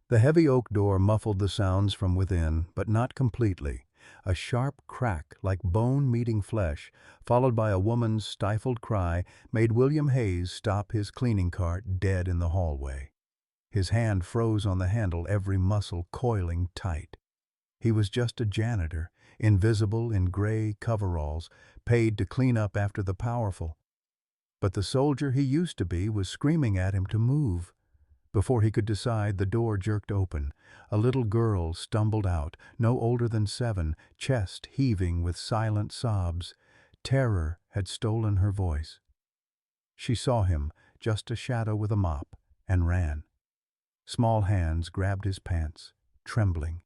The heavy oak door muffled the sounds from within, but not completely. A sharp crack, like bone meeting flesh, followed by a woman's stifled cry, made William Hayes stop his cleaning cart dead in the hallway. His hand froze on the handle, every muscle coiling tight. He was just a janitor, invisible in gray coveralls, paid to clean up after the powerful. But the soldier he used to be was screaming at him to move. Before he could decide, the door jerked open. A little girl stumbled out, no older than 7, chest heaving with silent sobs. Terror had stolen her voice. She saw him, just a shadow with a mop, and ran. Small hands grabbed his pants, trembling.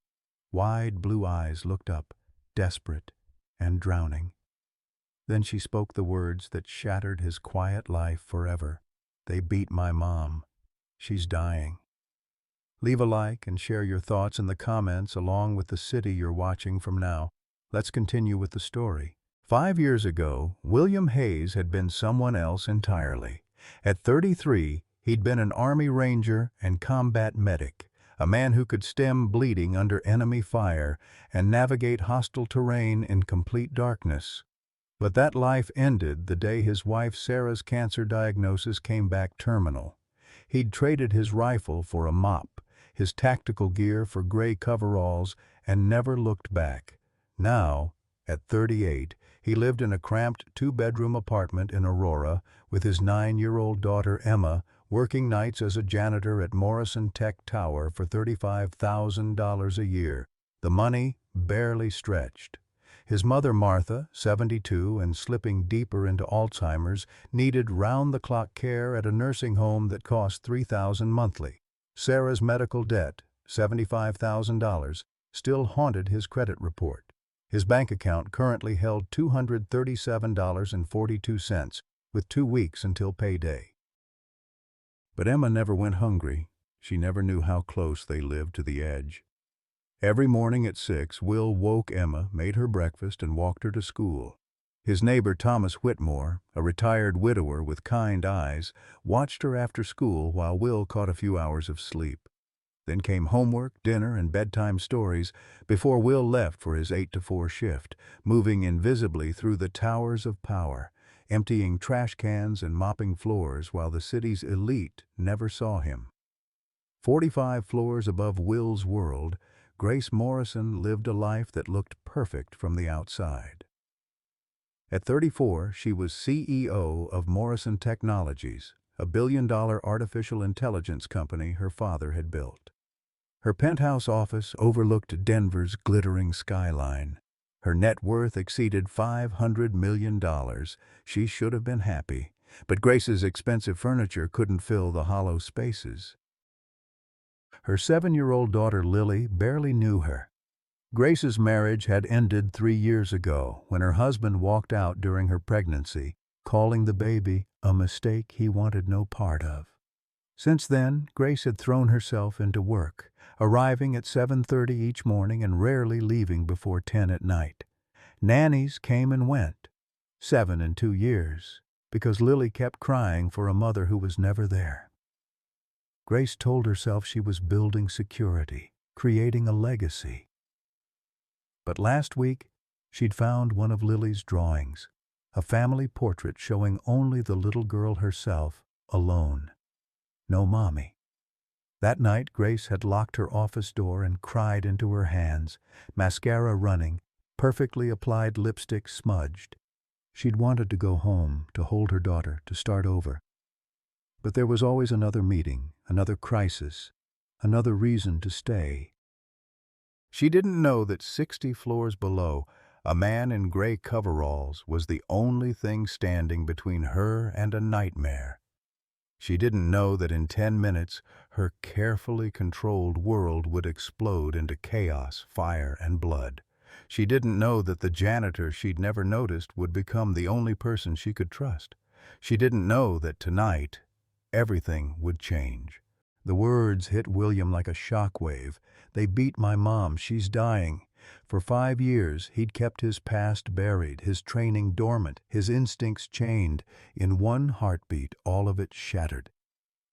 Wide blue eyes looked up, desperate and drowning. Then she spoke the words that shattered his quiet life forever. "They beat my mom. She's dying." Leave a like and share your thoughts in the comments along with the city you're watching from now. Let's continue with the story. 5 years ago, William Hayes had been someone else entirely. At 33, he'd been an Army Ranger and combat medic, a man who could stem bleeding under enemy fire and navigate hostile terrain in complete darkness. But that life ended the day his wife Sarah's cancer diagnosis came back terminal. He'd traded his rifle for a mop, his tactical gear for gray coveralls, and never looked back. Now, at 38, he lived in a cramped 2-bedroom apartment in Aurora with his 9-year-old daughter Emma, working nights as a janitor at Morrison Tech Tower for $35,000 a year. The money barely stretched. His mother Martha, 72 and slipping deeper into Alzheimer's, needed round-the-clock care at a nursing home that cost $3,000 monthly. Sarah's medical debt, $75,000, still haunted his credit report. His bank account currently held $237.42, with 2 weeks until payday. But Emma never went hungry. She never knew how close they lived to the edge. Every morning at 6, Will woke Emma, made her breakfast, and walked her to school. His neighbor Thomas Whitmore, a retired widower with kind eyes, watched her after school while Will caught a few hours of sleep. Then came homework, dinner, and bedtime stories before Will left for his 8 to 4 shift, moving invisibly through the towers of power, emptying trash cans and mopping floors while the city's elite never saw him. 45 floors above Will's world, Grace Morrison lived a life that looked perfect from the outside. At 34, she was CEO of Morrison Technologies, a billion-dollar artificial intelligence company her father had built. Her penthouse office overlooked Denver's glittering skyline. Her net worth exceeded $500 million. She should have been happy, but Grace's expensive furniture couldn't fill the hollow spaces. Her 7-year-old daughter Lily barely knew her. Grace's marriage had ended 3 years ago when her husband walked out during her pregnancy, calling the baby a mistake he wanted no part of. Since then, Grace had thrown herself into work, arriving at 7:30 each morning and rarely leaving before 10 at night. Nannies came and went, 7 in 2 years, because Lily kept crying for a mother who was never there. Grace told herself she was building security, creating a legacy. But last week, she'd found one of Lily's drawings, a family portrait showing only the little girl herself, alone. No mommy. That night, Grace had locked her office door and cried into her hands, mascara running, perfectly applied lipstick smudged. She'd wanted to go home, to hold her daughter, to start over. But there was always another meeting, another crisis, another reason to stay. She didn't know that 60 floors below, a man in gray coveralls was the only thing standing between her and a nightmare. She didn't know that in 10 minutes, her carefully controlled world would explode into chaos, fire, and blood. She didn't know that the janitor she'd never noticed would become the only person she could trust. She didn't know that tonight, everything would change. The words hit William like a shockwave. "They beat my mom. She's dying." For 5 years, he'd kept his past buried, his training dormant, his instincts chained. In one heartbeat, all of it shattered.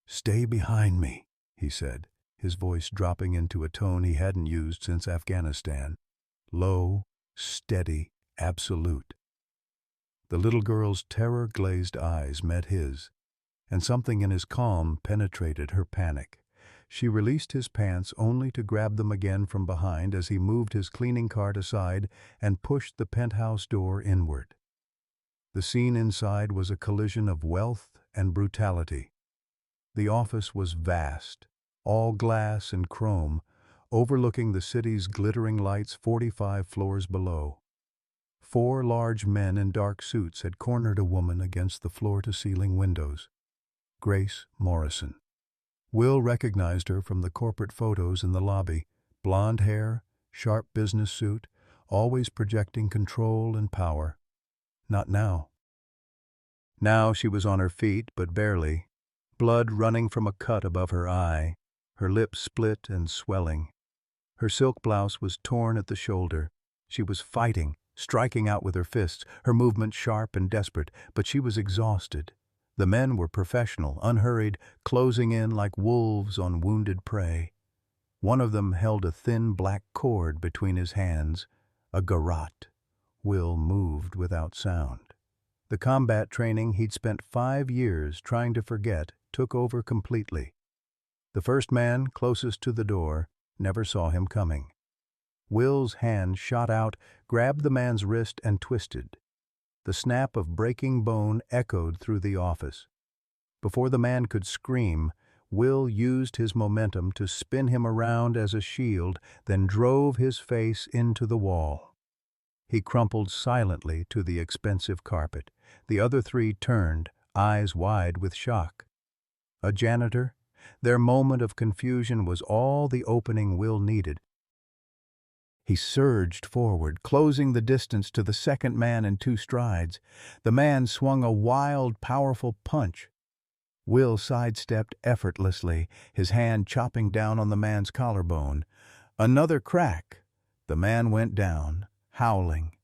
"Stay behind me," he said. his voice dropping into a tone he hadn't used since Afghanistan. Low, steady, absolute. The little girl's terror-glazed eyes met his, and something in his calm penetrated her panic. She released his pants only to grab them again from behind as he moved his cleaning cart aside and pushed the penthouse door inward. The scene inside was a collision of wealth and brutality. The office was vast, all glass and chrome, overlooking the city's glittering lights 45 floors below. 4 large men in dark suits had cornered a woman against the floor-to-ceiling windows. Grace Morrison. Will recognized her from the corporate photos in the lobby. Blonde hair, sharp business suit, always projecting control and power. Not now. Now she was on her feet, but barely. Blood running from a cut above her eye, her lips split and swelling. Her silk blouse was torn at the shoulder. She was fighting, striking out with her fists, her movement sharp and desperate, but she was exhausted. The men were professional, unhurried, closing in like wolves on wounded prey. One of them held a thin black cord between his hands, a garrote. Will moved without sound. The combat training he'd spent 5 years trying to forget took over completely. The first man, closest to the door, never saw him coming. Will's hand shot out, grabbed the man's wrist and twisted. The snap of breaking bone echoed through the office. Before the man could scream, Will used his momentum to spin him around as a shield, then drove his face into the wall. He crumpled silently to the expensive carpet. The other 3 turned, eyes wide with shock. A janitor? Their moment of confusion was all the opening Will needed. He surged forward, closing the distance to the second man in 2 strides. The man swung a wild, powerful punch. Will sidestepped effortlessly, his hand chopping down on the man's collarbone. Another crack. The man went down, howling.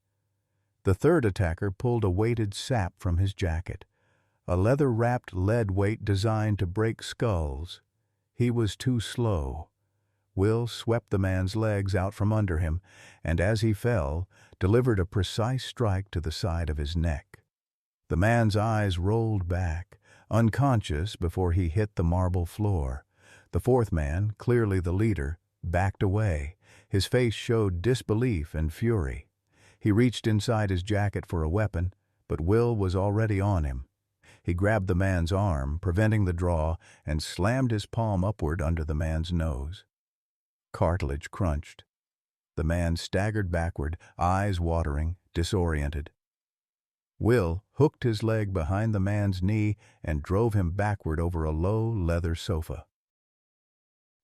The third attacker pulled a weighted sap from his jacket, a leather-wrapped lead weight designed to break skulls. He was too slow. Will swept the man's legs out from under him, and as he fell, delivered a precise strike to the side of his neck. The man's eyes rolled back, unconscious before he hit the marble floor. The fourth man, clearly the leader, backed away. His face showed disbelief and fury. He reached inside his jacket for a weapon, but Will was already on him. He grabbed the man's arm, preventing the draw, and slammed his palm upward under the man's nose. Cartilage crunched. The man staggered backward, eyes watering, disoriented. Will hooked his leg behind the man's knee and drove him backward over a low leather sofa.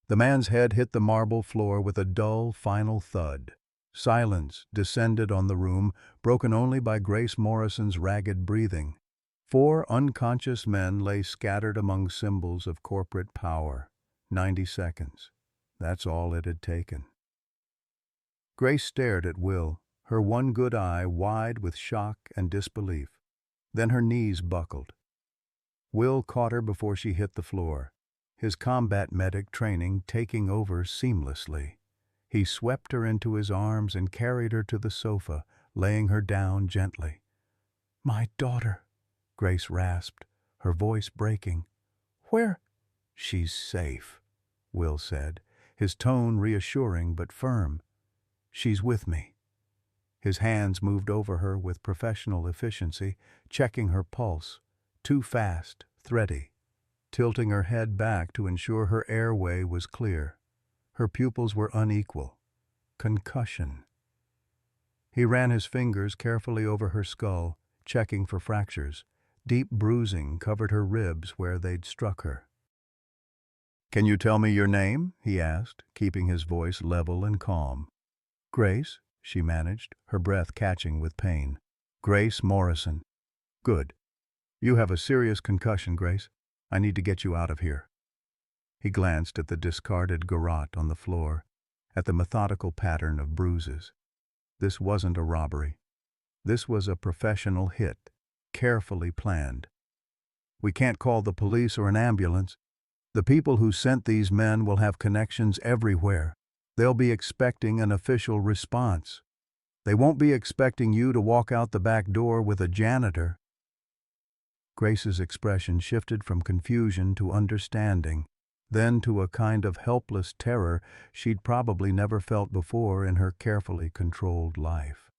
The man's head hit the marble floor with a dull, final thud. Silence descended on the room, broken only by Grace Morrison's ragged breathing. 4 unconscious men lay scattered among symbols of corporate power. 90 seconds. That's all it had taken. Grace stared at Will, her one good eye wide with shock and disbelief. Then her knees buckled. Will caught her before she hit the floor, his combat medic training taking over seamlessly. He swept her into his arms and carried her to the sofa, laying her down gently. "My daughter," Grace rasped, her voice breaking. "Where?" "She's safe," Will said, his tone reassuring but firm. "She's with me." His hands moved over her with professional efficiency, checking her pulse, too fast, thready, tilting her head back to ensure her airway was clear. Her pupils were unequal. Concussion. He ran his fingers carefully over her skull, checking for fractures. Deep bruising covered her ribs where they'd struck her. "Can you tell me your name?" he asked, keeping his voice level and calm. "Grace," she managed, her breath catching with pain. "Grace Morrison." "Good. You have a serious concussion, Grace. I need to get you out of here." He glanced at the discarded garrote on the floor, at the methodical pattern of bruises. This wasn't a robbery. This was a professional hit, carefully planned. "We can't call the police or an ambulance." The people who sent these men will have connections everywhere. They'll be expecting an official response. They won't be expecting you to walk out the back door with a janitor." Grace's expression shifted from confusion to understanding, then to a kind of helpless terror she'd probably never felt before in her carefully controlled life.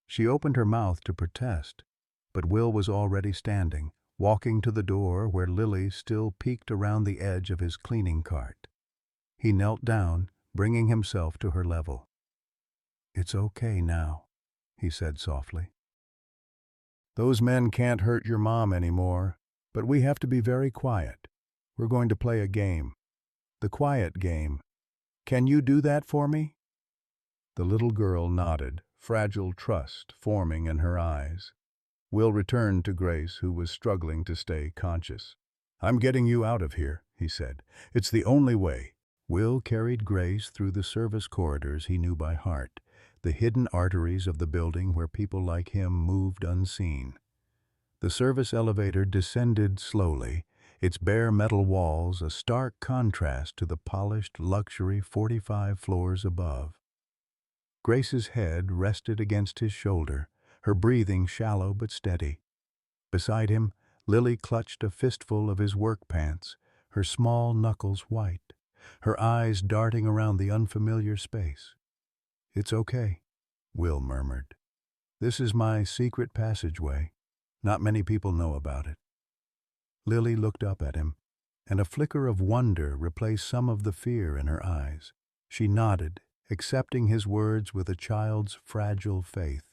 She opened her mouth to protest, but Will was already standing, walking to the door where Lily still peeked around the edge of his cleaning cart. He knelt down, bringing himself to her level. "It's okay now," he said softly. "Those men can't hurt your mom anymore, but we have to be very quiet. We're going to play a game. The quiet game. Can you do that for me?" The little girl nodded, fragile trust forming in her eyes. Will returned to Grace, who was struggling to stay conscious. "I'm getting you out of here," he said. "It's the only way." Will carried Grace through the service corridors he knew by heart, the hidden arteries of the building where people like him moved unseen. The service elevator descended slowly, its bare metal walls a stark contrast to the polished luxury 45 floors above. Grace's head rested against his shoulder, her breathing shallow but steady. Beside him, Lily clutched a fistful of his work pants, her small knuckles white, her eyes darting around the unfamiliar space. "It's okay," Will murmured. "This is my secret passageway. Not many people know about it." Lily looked up at him, and a flicker of wonder replaced some of the fear in her eyes. She nodded, accepting his words with a child's fragile faith.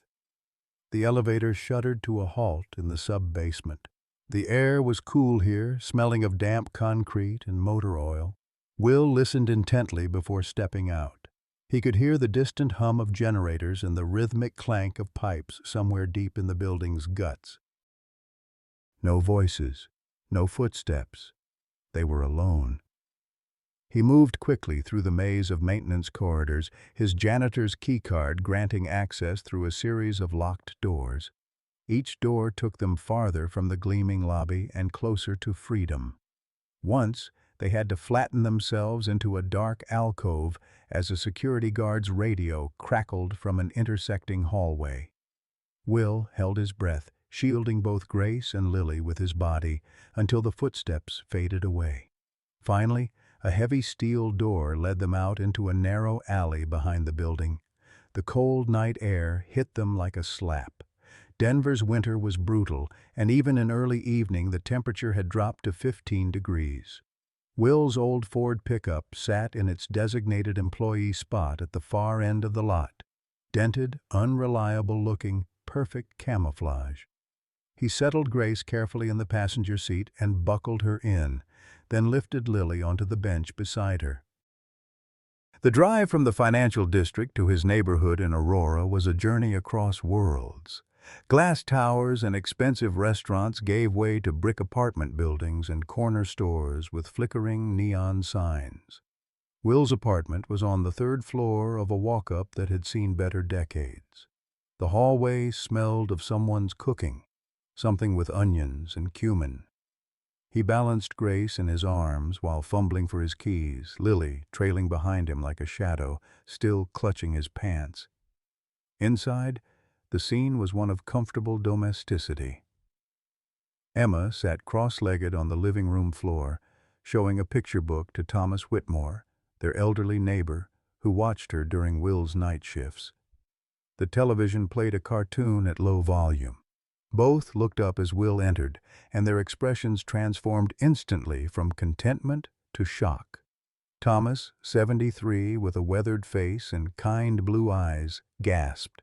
The elevator shuddered to a halt in the sub-basement. The air was cool here, smelling of damp concrete and motor oil. Will listened intently before stepping out. He could hear the distant hum of generators and the rhythmic clank of pipes somewhere deep in the building's guts. No voices, no footsteps. They were alone. He moved quickly through the maze of maintenance corridors, his janitor's keycard granting access through a series of locked doors. Each door took them farther from the gleaming lobby and closer to freedom. Once, they had to flatten themselves into a dark alcove as a security guard's radio crackled from an intersecting hallway. Will held his breath, shielding both Grace and Lily with his body, until the footsteps faded away. Finally, a heavy steel door led them out into a narrow alley behind the building. The cold night air hit them like a slap. Denver's winter was brutal, and even in early evening the temperature had dropped to 15 degrees. Will's old Ford pickup sat in its designated employee spot at the far end of the lot. Dented, unreliable-looking, perfect camouflage. He settled Grace carefully in the passenger seat and buckled her in, then lifted Lily onto the bench beside her. The drive from the financial district to his neighborhood in Aurora was a journey across worlds. Glass towers and expensive restaurants gave way to brick apartment buildings and corner stores with flickering neon signs. Will's apartment was on the third floor of a walk-up that had seen better decades. The hallway smelled of someone's cooking, something with onions and cumin. He balanced Grace in his arms while fumbling for his keys, Lily trailing behind him like a shadow, still clutching his pants. Inside, the scene was one of comfortable domesticity. Emma sat cross-legged on the living room floor, showing a picture book to Thomas Whitmore, their elderly neighbor, who watched her during Will's night shifts. The television played a cartoon at low volume. Both looked up as Will entered, and their expressions transformed instantly from contentment to shock. Thomas, 73, with a weathered face and kind blue eyes, gasped.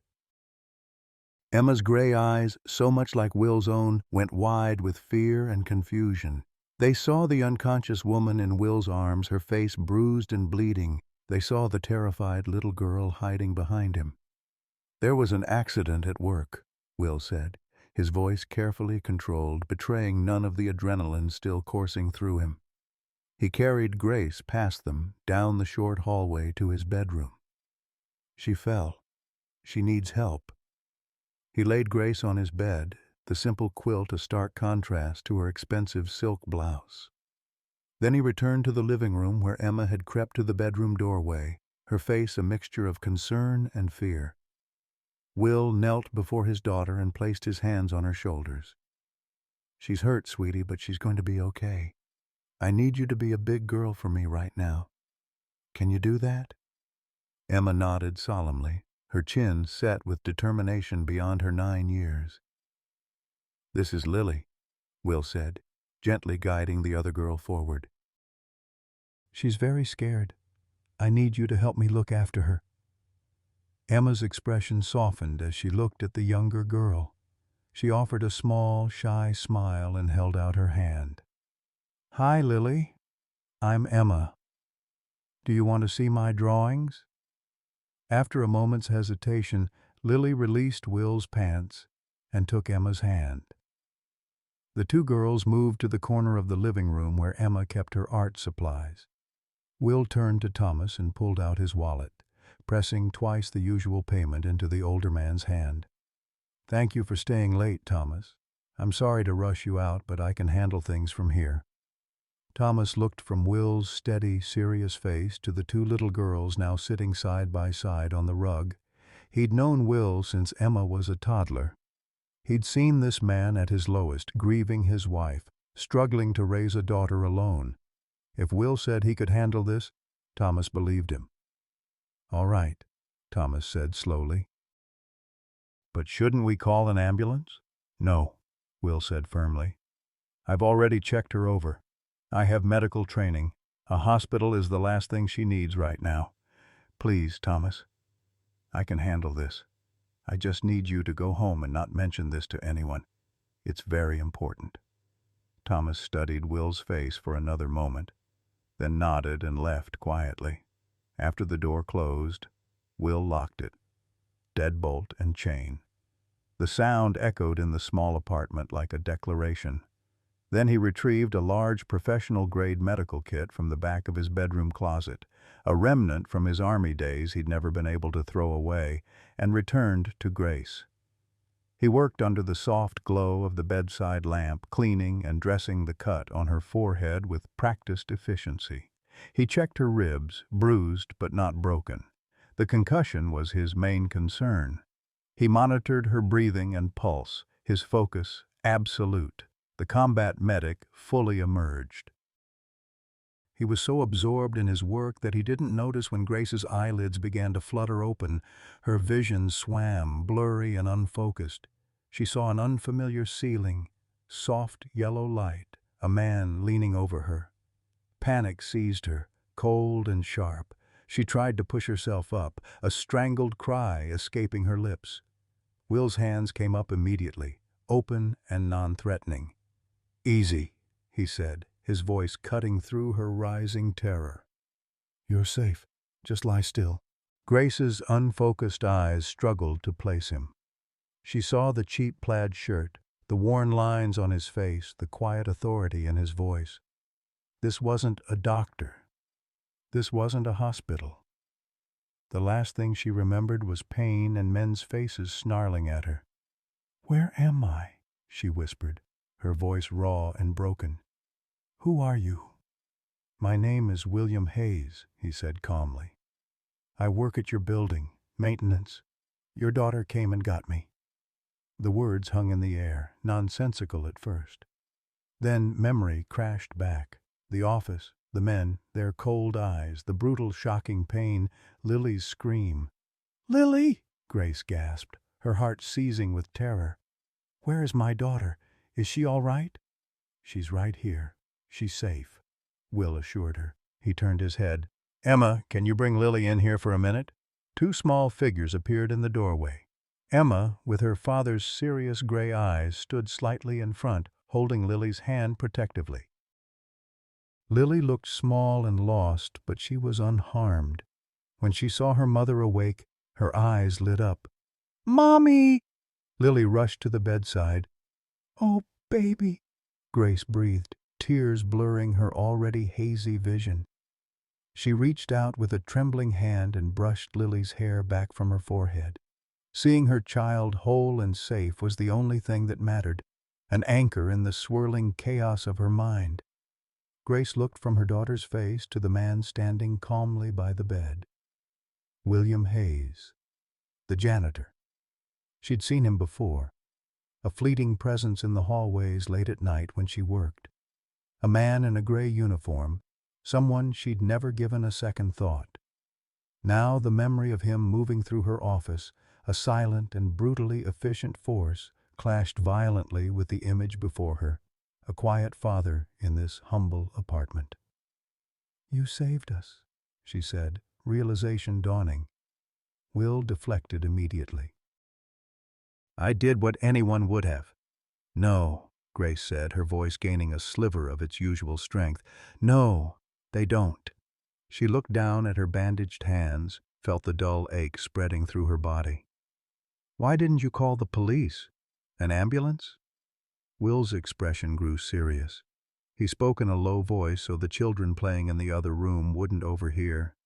Emma's gray eyes, so much like Will's own, went wide with fear and confusion. They saw the unconscious woman in Will's arms, her face bruised and bleeding. They saw the terrified little girl hiding behind him. "There was an accident at work," Will said, his voice carefully controlled, betraying none of the adrenaline still coursing through him. He carried Grace past them, down the short hallway to his bedroom. "She fell. She needs help." He laid Grace on his bed, the simple quilt a stark contrast to her expensive silk blouse. Then he returned to the living room where Emma had crept to the bedroom doorway, her face a mixture of concern and fear. Will knelt before his daughter and placed his hands on her shoulders. "She's hurt, sweetie, but she's going to be okay. I need you to be a big girl for me right now. Can you do that?" Emma nodded solemnly, her chin set with determination beyond her 9 years. "This is Lily," Will said, gently guiding the other girl forward. "She's very scared. I need you to help me look after her." Emma's expression softened as she looked at the younger girl. She offered a small, shy smile and held out her hand. "Hi, Lily. I'm Emma. Do you want to see my drawings?" After a moment's hesitation, Lily released Will's pants and took Emma's hand. The two girls moved to the corner of the living room where Emma kept her art supplies. Will turned to Thomas and pulled out his wallet, pressing twice the usual payment into the older man's hand. "Thank you for staying late, Thomas. I'm sorry to rush you out, but I can handle things from here." Thomas looked from Will's steady, serious face to the two little girls now sitting side by side on the rug. He'd known Will since Emma was a toddler. He'd seen this man at his lowest, grieving his wife, struggling to raise a daughter alone. If Will said he could handle this, Thomas believed him. "All right," Thomas said slowly. "But shouldn't we call an ambulance?" "No," Will said firmly. "I've already checked her over. I have medical training. A hospital is the last thing she needs right now. Please, Thomas. I can handle this. I just need you to go home and not mention this to anyone. It's very important." Thomas studied Will's face for another moment, then nodded and left quietly. After the door closed, Will locked it, deadbolt and chain. The sound echoed in the small apartment like a declaration. Then he retrieved a large professional-grade medical kit from the back of his bedroom closet, a remnant from his army days he'd never been able to throw away, and returned to Grace. He worked under the soft glow of the bedside lamp, cleaning and dressing the cut on her forehead with practiced efficiency. He checked her ribs, bruised but not broken. The concussion was his main concern. He monitored her breathing and pulse, his focus absolute. The combat medic fully emerged. He was so absorbed in his work that he didn't notice when Grace's eyelids began to flutter open. Her vision swam, blurry and unfocused. She saw an unfamiliar ceiling, soft yellow light, a man leaning over her. Panic seized her, cold and sharp. She tried to push herself up, a strangled cry escaping her lips. Will's hands came up immediately, open and non-threatening. "Easy," he said, his voice cutting through her rising terror. "You're safe. Just lie still." Grace's unfocused eyes struggled to place him. She saw the cheap plaid shirt, the worn lines on his face, the quiet authority in his voice. This wasn't a doctor. This wasn't a hospital. The last thing she remembered was pain and men's faces snarling at her. "Where am I?" she whispered, her voice raw and broken. "Who are you?" "My name is William Hayes," he said calmly. "I work at your building, maintenance. Your daughter came and got me." The words hung in the air, nonsensical at first. Then memory crashed back. The office, the men, their cold eyes, the brutal, shocking pain, Lily's scream. "Lily!" Grace gasped, her heart seizing with terror. "Where is my daughter? Is she all right?" "She's right here. She's safe," Will assured her. He turned his head. "Emma, can you bring Lily in here for a minute?" Two small figures appeared in the doorway. Emma, with her father's serious gray eyes, stood slightly in front, holding Lily's hand protectively. Lily looked small and lost, but she was unharmed. When she saw her mother awake, her eyes lit up. "Mommy!" Lily rushed to the bedside. "Oh, baby," Grace breathed, tears blurring her already hazy vision. She reached out with a trembling hand and brushed Lily's hair back from her forehead. Seeing her child whole and safe was the only thing that mattered, an anchor in the swirling chaos of her mind. Grace looked from her daughter's face to the man standing calmly by the bed. William Hayes, the janitor. She'd seen him before, a fleeting presence in the hallways late at night when she worked. A man in a gray uniform, someone she'd never given a second thought. Now the memory of him moving through her office, a silent and brutally efficient force, clashed violently with the image before her, a quiet father in this humble apartment. "You saved us," she said, realization dawning. Will deflected immediately. "I did what anyone would have." "No," Grace said, her voice gaining a sliver of its usual strength. "No, they don't." She looked down at her bandaged hands, felt the dull ache spreading through her body. "Why didn't you call the police? An ambulance?" Will's expression grew serious. He spoke in a low voice so the children playing in the other room wouldn't overhear.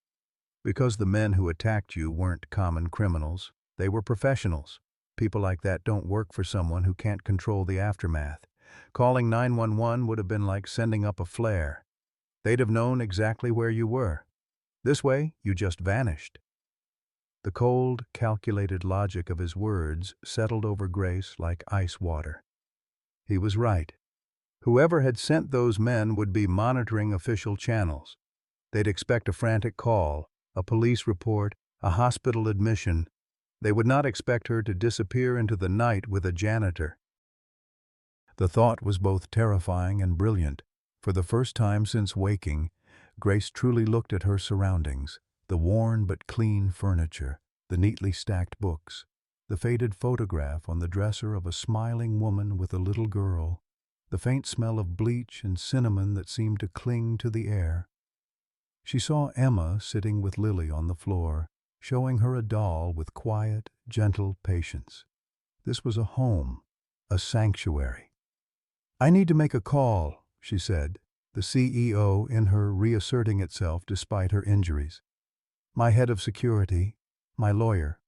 "Because the men who attacked you weren't common criminals. They were professionals. People like that don't work for someone who can't control the aftermath. Calling 911 would have been like sending up a flare. They'd have known exactly where you were. This way, you just vanished." The cold, calculated logic of his words settled over Grace like ice water. He was right. Whoever had sent those men would be monitoring official channels. They'd expect a frantic call, a police report, a hospital admission. They would not expect her to disappear into the night with a janitor. The thought was both terrifying and brilliant. For the first time since waking, Grace truly looked at her surroundings, the worn but clean furniture, the neatly stacked books, the faded photograph on the dresser of a smiling woman with a little girl, the faint smell of bleach and cinnamon that seemed to cling to the air. She saw Emma sitting with Lily on the floor, showing her a doll with quiet, gentle patience. This was a home, a sanctuary. "I need to make a call," she said, the CEO in her reasserting itself despite her injuries. "My head of security, my lawyer."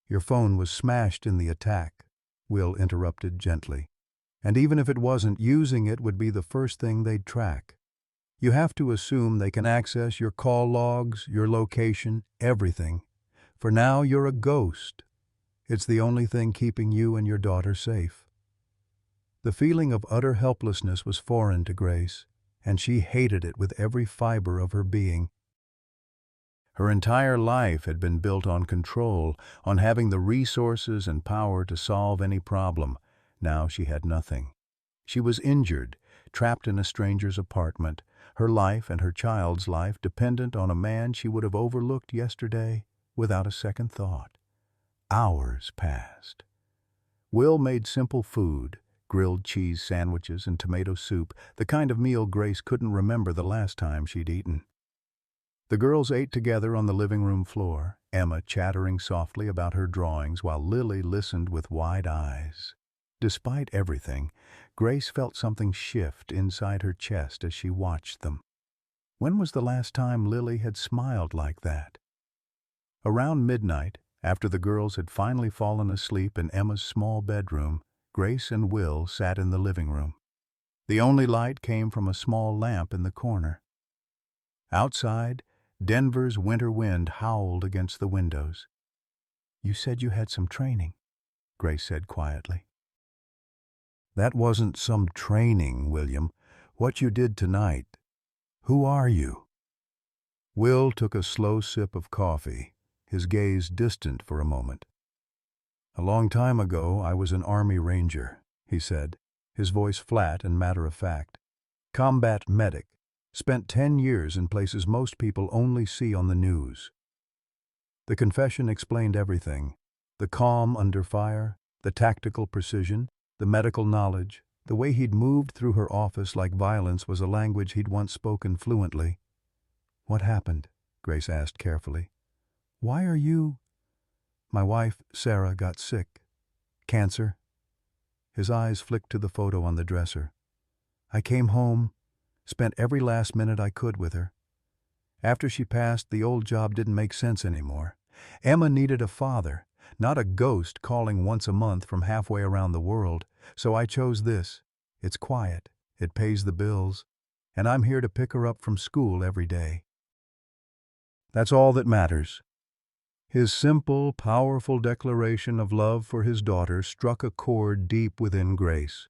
"Your phone was smashed in the attack," Will interrupted gently. "And even if it wasn't, using it would be the first thing they'd track. You have to assume they can access your call logs, your location, everything. For now, you're a ghost. It's the only thing keeping you and your daughter safe." The feeling of utter helplessness was foreign to Grace, and she hated it with every fiber of her being. Her entire life had been built on control, on having the resources and power to solve any problem. Now she had nothing. She was injured, trapped in a stranger's apartment, her life and her child's life dependent on a man she would have overlooked yesterday without a second thought. Hours passed. Will made simple food, grilled cheese sandwiches and tomato soup, the kind of meal Grace couldn't remember the last time she'd eaten. The girls ate together on the living room floor, Emma chattering softly about her drawings while Lily listened with wide eyes. Despite everything, Grace felt something shift inside her chest as she watched them. When was the last time Lily had smiled like that? Around midnight, after the girls had finally fallen asleep in Emma's small bedroom, Grace and Will sat in the living room. The only light came from a small lamp in the corner. Outside, Denver's winter wind howled against the windows. "You said you had some training," Grace said quietly. "That wasn't some training, William. What you did tonight. Who are you?" Will took a slow sip of coffee, his gaze distant for a moment. "A long time ago, I was an Army Ranger," he said, his voice flat and matter-of-fact. "Combat medic. Spent 10 years in places most people only see on the news." The confession explained everything. The calm under fire, the tactical precision, the medical knowledge, the way he'd moved through her office like violence was a language he'd once spoken fluently. "What happened?" Grace asked carefully. "Why are you—" "My wife, Sarah, got sick. Cancer." His eyes flicked to the photo on the dresser. "I came home, spent every last minute I could with her. After she passed, the old job didn't make sense anymore. Emma needed a father, not a ghost calling once a month from halfway around the world. So I chose this. It's quiet. It pays the bills. and I'm here to pick her up from school every day. That's all that matters." His simple, powerful declaration of love for his daughter struck a chord deep within Grace.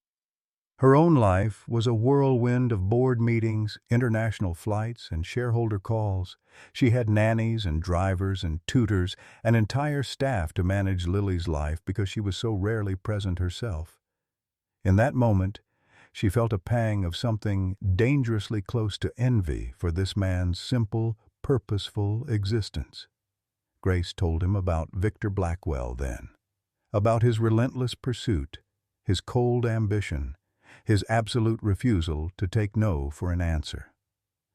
Her own life was a whirlwind of board meetings, international flights, and shareholder calls. She had nannies and drivers and tutors, an entire staff to manage Lily's life because she was so rarely present herself. In that moment, she felt a pang of something dangerously close to envy for this man's simple, purposeful existence. Grace told him about Victor Blackwell then, about his relentless pursuit, his cold ambition, his absolute refusal to take no for an answer.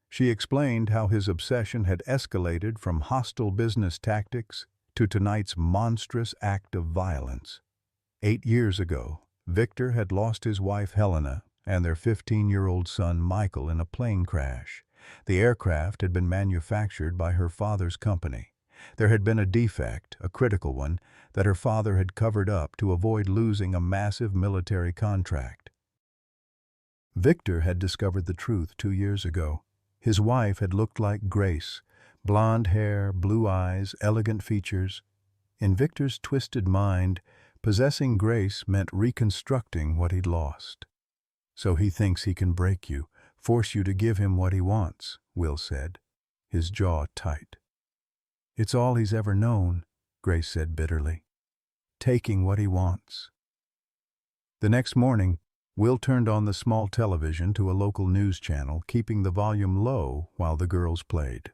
She explained how his obsession had escalated from hostile business tactics to tonight's monstrous act of violence. 8 years ago, Victor had lost his wife Helena and their 15-year-old son Michael in a plane crash. The aircraft had been manufactured by her father's company. There had been a defect, a critical one, that her father had covered up to avoid losing a massive military contract. Victor had discovered the truth 2 years ago. His wife had looked like Grace, blonde hair, blue eyes, elegant features. In Victor's twisted mind, possessing Grace meant reconstructing what he'd lost. "So he thinks he can break you, force you to give him what he wants," Will said, his jaw tight. "It's all he's ever known," Grace said bitterly. "Taking what he wants." The next morning, Will turned on the small television to a local news channel, keeping the volume low while the girls played.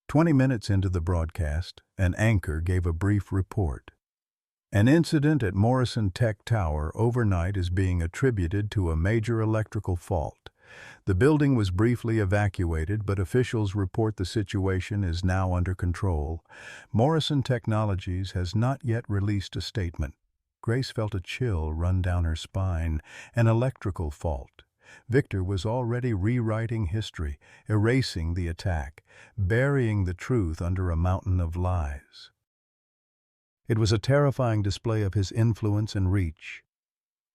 20 minutes into the broadcast, an anchor gave a brief report. An incident at Morrison Tech Tower overnight is being attributed to a major electrical fault. The building was briefly evacuated, but officials report the situation is now under control. Morrison Technologies has not yet released a statement. Grace felt a chill run down her spine. An electrical fault. Victor was already rewriting history, erasing the attack, burying the truth under a mountain of lies. It was a terrifying display of his influence and reach.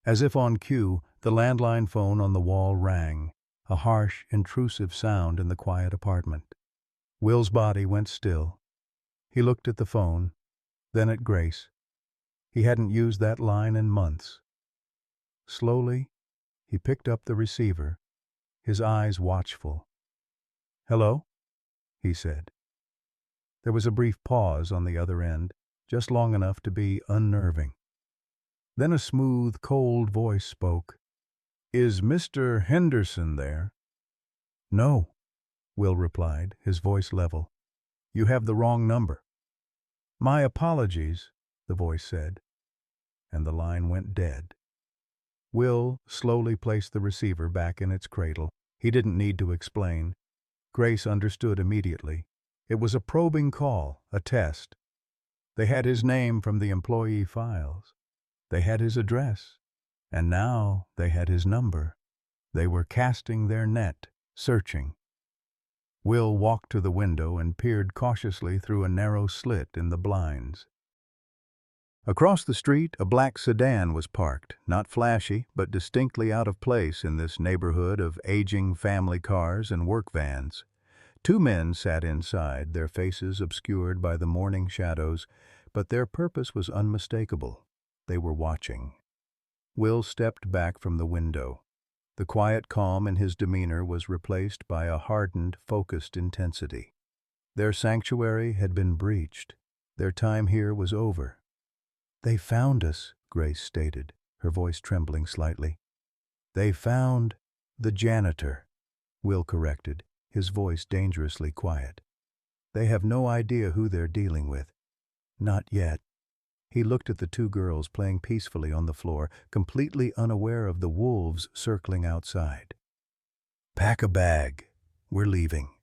As if on cue, the landline phone on the wall rang, a harsh, intrusive sound in the quiet apartment. Will's body went still. He looked at the phone, then at Grace. He hadn't used that line in months. Slowly, he picked up the receiver, his eyes watchful. "Hello?" he said. There was a brief pause on the other end, just long enough to be unnerving. Then a smooth, cold voice spoke. "Is Mr. Henderson there?" "No," Will replied, his voice level. "You have the wrong number." "My apologies," the voice said, and the line went dead. Will slowly placed the receiver back in its cradle. He didn't need to explain. Grace understood immediately. It was a probing call, a test. They had his name from the employee files. They had his address. And now they had his number. They were casting their net, searching. Will walked to the window and peered cautiously through a narrow slit in the blinds. Across the street, a black sedan was parked, not flashy, but distinctly out of place in this neighborhood of aging family cars and work vans. 2 men sat inside, their faces obscured by the morning shadows, but their purpose was unmistakable. They were watching. Will stepped back from the window. The quiet calm in his demeanor was replaced by a hardened, focused intensity. Their sanctuary had been breached. Their time here was over. "They found us," Grace stated, her voice trembling slightly. "They found the janitor," Will corrected, his voice dangerously quiet. "They have no idea who they're dealing with. Not yet." He looked at the 2 girls playing peacefully on the floor, completely unaware of the wolves circling outside. "Pack a bag. We're leaving."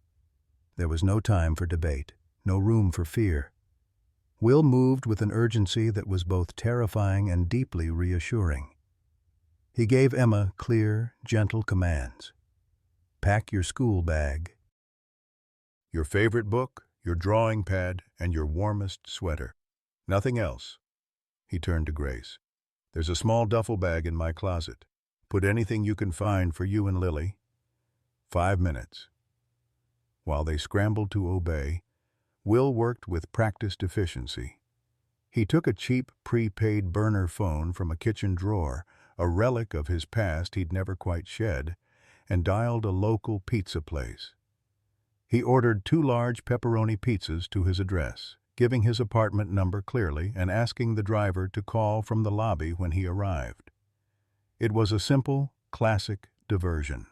There was no time for debate, no room for fear. Will moved with an urgency that was both terrifying and deeply reassuring. He gave Emma clear, gentle commands. "Pack your school bag. Your favorite book, your drawing pad, and your warmest sweater. Nothing else." He turned to Grace. "There's a small duffel bag in my closet. Put anything you can find for you and Lily." 5 minutes. While they scrambled to obey, Will worked with practiced efficiency. He took a cheap, prepaid burner phone from a kitchen drawer, a relic of his past he'd never quite shed, and dialed a local pizza place. He ordered 2 large pepperoni pizzas to his address, giving his apartment number clearly and asking the driver to call from the lobby when he arrived. It was a simple, classic diversion.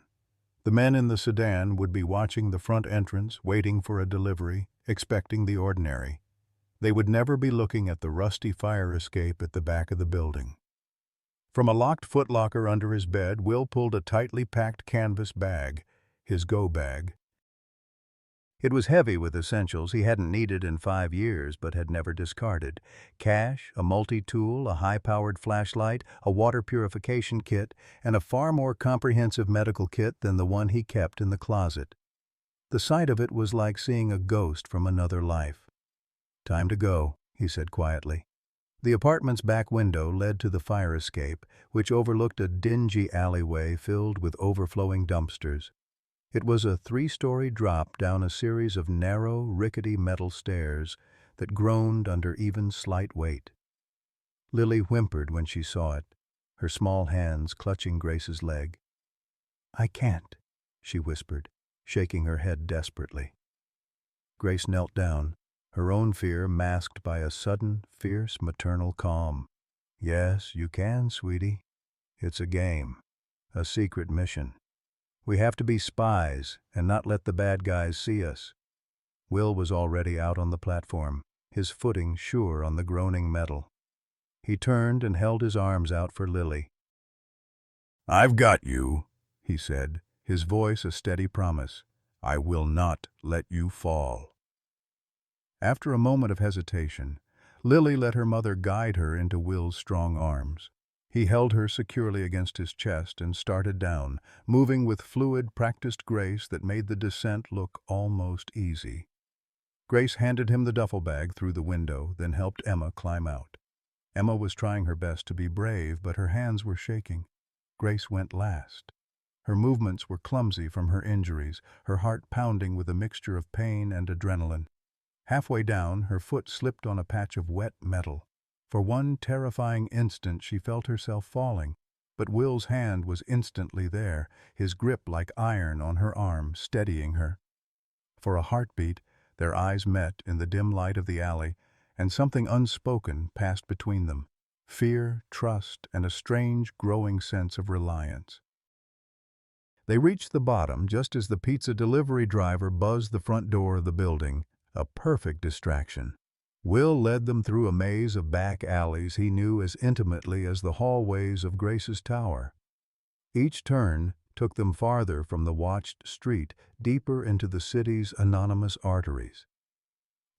The men in the sedan would be watching the front entrance, waiting for a delivery, expecting the ordinary. They would never be looking at the rusty fire escape at the back of the building. From a locked footlocker under his bed, Will pulled a tightly packed canvas bag, his go bag. It was heavy with essentials he hadn't needed in 5 years but had never discarded. Cash, a multi-tool, a high-powered flashlight, a water purification kit, and a far more comprehensive medical kit than the one he kept in the closet. The sight of it was like seeing a ghost from another life. "Time to go," he said quietly. The apartment's back window led to the fire escape, which overlooked a dingy alleyway filled with overflowing dumpsters. It was a 3-story drop down a series of narrow, rickety metal stairs that groaned under even slight weight. Lily whimpered when she saw it, her small hands clutching Grace's leg. "I can't," she whispered, shaking her head desperately. Grace knelt down, her own fear masked by a sudden, fierce maternal calm. "Yes, you can, sweetie. It's a game, a secret mission. We have to be spies and not let the bad guys see us." Will was already out on the platform, his footing sure on the groaning metal. He turned and held his arms out for Lily. "I've got you," he said, his voice a steady promise. "I will not let you fall." After a moment of hesitation, Lily let her mother guide her into Will's strong arms. He held her securely against his chest and started down, moving with fluid, practiced grace that made the descent look almost easy. Grace handed him the duffel bag through the window, then helped Emma climb out. Emma was trying her best to be brave, but her hands were shaking. Grace went last. Her movements were clumsy from her injuries, her heart pounding with a mixture of pain and adrenaline. Halfway down, her foot slipped on a patch of wet metal. For one terrifying instant she felt herself falling, but Will's hand was instantly there, his grip like iron on her arm, steadying her. For a heartbeat, their eyes met in the dim light of the alley, and something unspoken passed between them. Fear, trust, and a strange, growing sense of reliance. They reached the bottom just as the pizza delivery driver buzzed the front door of the building, a perfect distraction. Will led them through a maze of back alleys he knew as intimately as the hallways of Grace's tower. Each turn took them farther from the watched street, deeper into the city's anonymous arteries.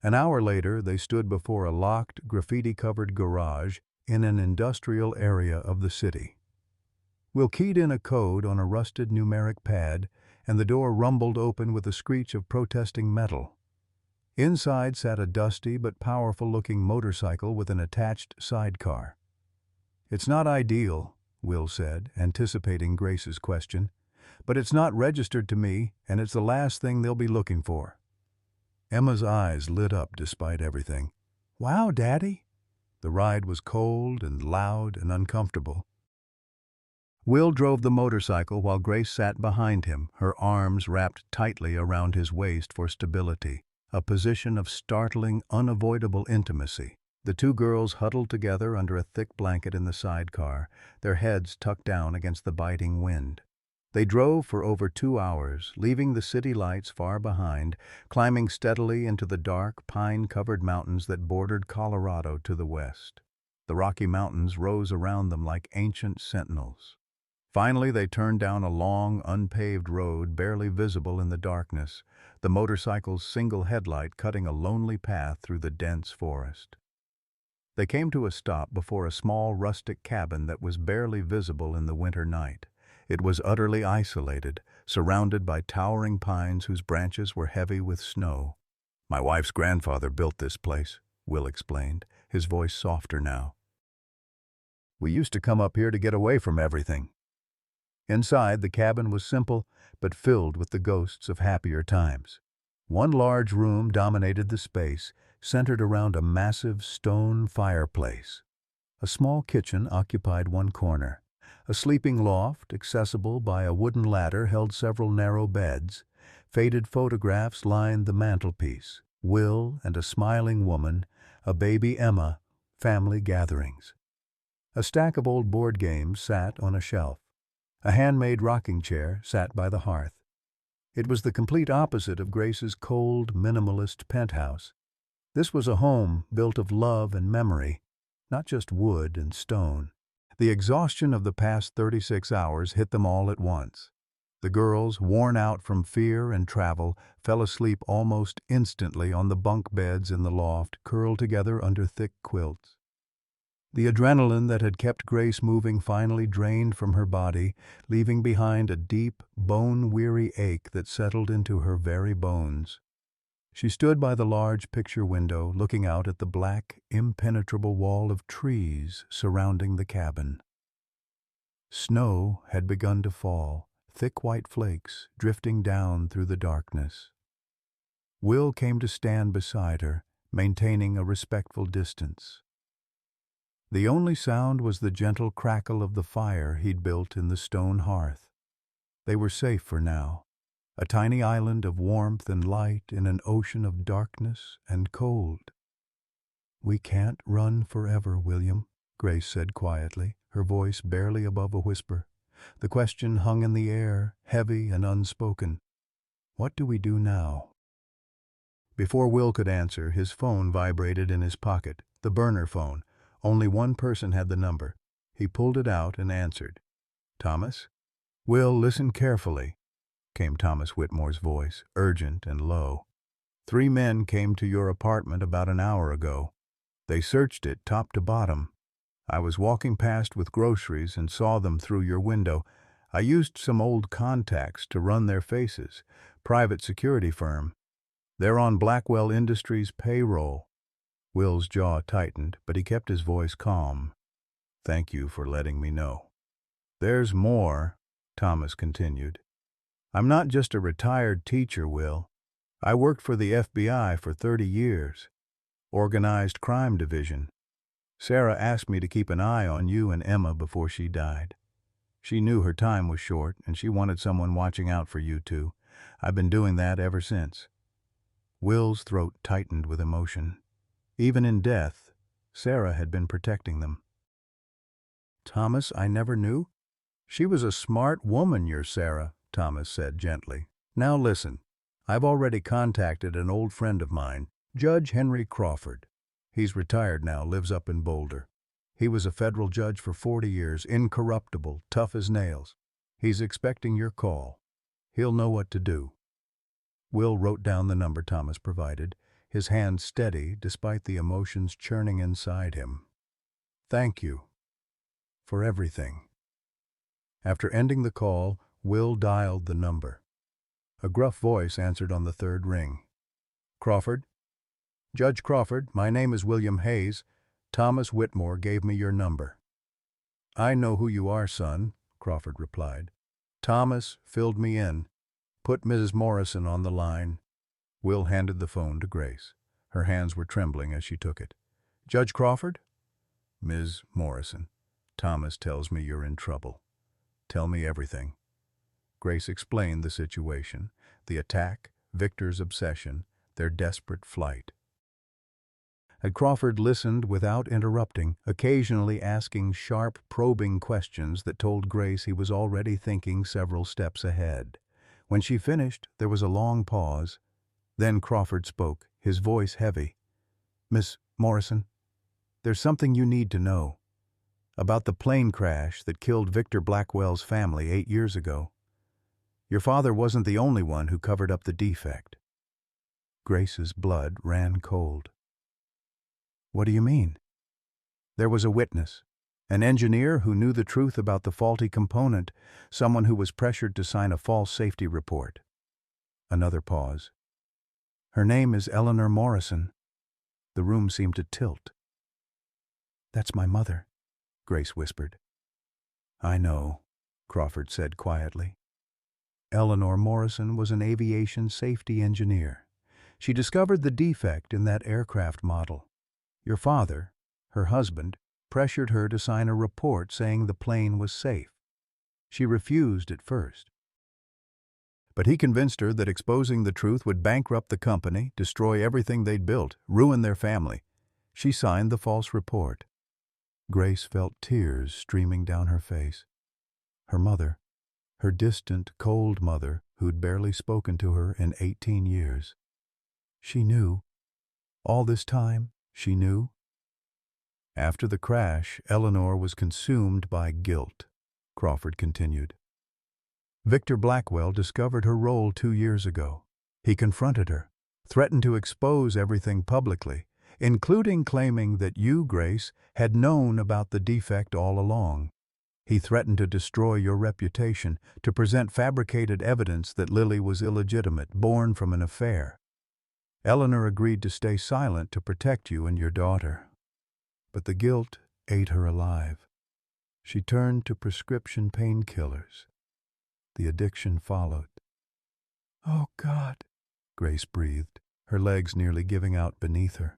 An hour later, they stood before a locked, graffiti-covered garage in an industrial area of the city. Will keyed in a code on a rusted numeric pad, and the door rumbled open with a screech of protesting metal. Inside sat a dusty but powerful-looking motorcycle with an attached sidecar. "It's not ideal," Will said, anticipating Grace's question, "but it's not registered to me, and it's the last thing they'll be looking for." Emma's eyes lit up despite everything. "Wow, Daddy!" The ride was cold and loud and uncomfortable. Will drove the motorcycle while Grace sat behind him, her arms wrapped tightly around his waist for stability, a position of startling, unavoidable intimacy. The 2 girls huddled together under a thick blanket in the sidecar, their heads tucked down against the biting wind. They drove for over 2 hours, leaving the city lights far behind, climbing steadily into the dark, pine-covered mountains that bordered Colorado to the west. The Rocky Mountains rose around them like ancient sentinels. Finally, they turned down a long, unpaved road barely visible in the darkness, the motorcycle's single headlight cutting a lonely path through the dense forest. They came to a stop before a small rustic cabin that was barely visible in the winter night. It was utterly isolated, surrounded by towering pines whose branches were heavy with snow. "My wife's grandfather built this place," Will explained, his voice softer now. "We used to come up here to get away from everything." Inside, the cabin was simple, but filled with the ghosts of happier times. One large room dominated the space, centered around a massive stone fireplace. A small kitchen occupied one corner. A sleeping loft, accessible by a wooden ladder, held several narrow beds. Faded photographs lined the mantelpiece. Will and a smiling woman, a baby Emma, family gatherings. A stack of old board games sat on a shelf. A handmade rocking chair sat by the hearth. It was the complete opposite of Grace's cold, minimalist penthouse. This was a home built of love and memory, not just wood and stone. The exhaustion of the past 36 hours hit them all at once. The girls, worn out from fear and travel, fell asleep almost instantly on the bunk beds in the loft, curled together under thick quilts. The adrenaline that had kept Grace moving finally drained from her body, leaving behind a deep, bone-weary ache that settled into her very bones. She stood by the large picture window, looking out at the black, impenetrable wall of trees surrounding the cabin. Snow had begun to fall, thick white flakes drifting down through the darkness. Will came to stand beside her, maintaining a respectful distance. The only sound was the gentle crackle of the fire he'd built in the stone hearth. They were safe for now, a tiny island of warmth and light in an ocean of darkness and cold. "We can't run forever, William," Grace said quietly, her voice barely above a whisper. The question hung in the air, heavy and unspoken. What do we do now? Before Will could answer, his phone vibrated in his pocket, the burner phone. Only one person had the number. He pulled it out and answered. "Thomas?" "Will, listen carefully," came Thomas Whitmore's voice, urgent and low. "3 men came to your apartment about an hour ago. They searched it top to bottom. I was walking past with groceries and saw them through your window. I used some old contacts to run their faces. Private security firm. They're on Blackwell Industries' payroll." Will's jaw tightened, but he kept his voice calm. "Thank you for letting me know." "There's more," Thomas continued. "I'm not just a retired teacher, Will. I worked for the FBI for 30 years. Organized Crime Division. Sarah asked me to keep an eye on you and Emma before she died. She knew her time was short, and she wanted someone watching out for you two. I've been doing that ever since." Will's throat tightened with emotion. Even in death, Sarah had been protecting them. "Thomas, I never knew. She was a smart woman, your Sarah," Thomas said gently. "Now listen, I've already contacted an old friend of mine, Judge Henry Crawford. He's retired now, lives up in Boulder. He was a federal judge for 40 years, incorruptible, tough as nails. He's expecting your call. He'll know what to do." Will wrote down the number Thomas provided, his hand steady despite the emotions churning inside him. "Thank you for everything." After ending the call, Will dialed the number. A gruff voice answered on the 3rd ring. "Crawford?" "Judge Crawford, my name is William Hayes. Thomas Whitmore gave me your number." "I know who you are, son," Crawford replied. "Thomas filled me in. Put Mrs. Morrison on the line." Will handed the phone to Grace. Her hands were trembling as she took it. "Judge Crawford?" "Ms. Morrison, Thomas tells me you're in trouble. Tell me everything." Grace explained the situation, the attack, Victor's obsession, their desperate flight. And Crawford listened without interrupting, occasionally asking sharp, probing questions that told Grace he was already thinking several steps ahead. When she finished, there was a long pause. Then Crawford spoke, his voice heavy. "Miss Morrison, there's something you need to know. About the plane crash that killed Victor Blackwell's family 8 years ago. Your father wasn't the only one who covered up the defect." Grace's blood ran cold. "What do you mean?" "There was a witness, an engineer who knew the truth about the faulty component, someone who was pressured to sign a false safety report." Another pause. "Her name is Eleanor Morrison." The room seemed to tilt. "That's my mother," Grace whispered. "I know," Crawford said quietly. Eleanor Morrison was an aviation safety engineer. She discovered the defect in that aircraft model. Your father, her husband, pressured her to sign a report saying the plane was safe. She refused at first. But he convinced her that exposing the truth would bankrupt the company, destroy everything they'd built, ruin their family. She signed the false report. Grace felt tears streaming down her face. Her mother, her distant, cold mother who'd barely spoken to her in 18 years. She knew. All this time, she knew. After the crash, Eleanor was consumed by guilt, Crawford continued. Victor Blackwell discovered her role 2 years ago. He confronted her, threatened to expose everything publicly, including claiming that you, Grace, had known about the defect all along. He threatened to destroy your reputation, to present fabricated evidence that Lily was illegitimate, born from an affair. Eleanor agreed to stay silent to protect you and your daughter. But the guilt ate her alive. She turned to prescription painkillers. The addiction followed. "Oh, God," Grace breathed, her legs nearly giving out beneath her.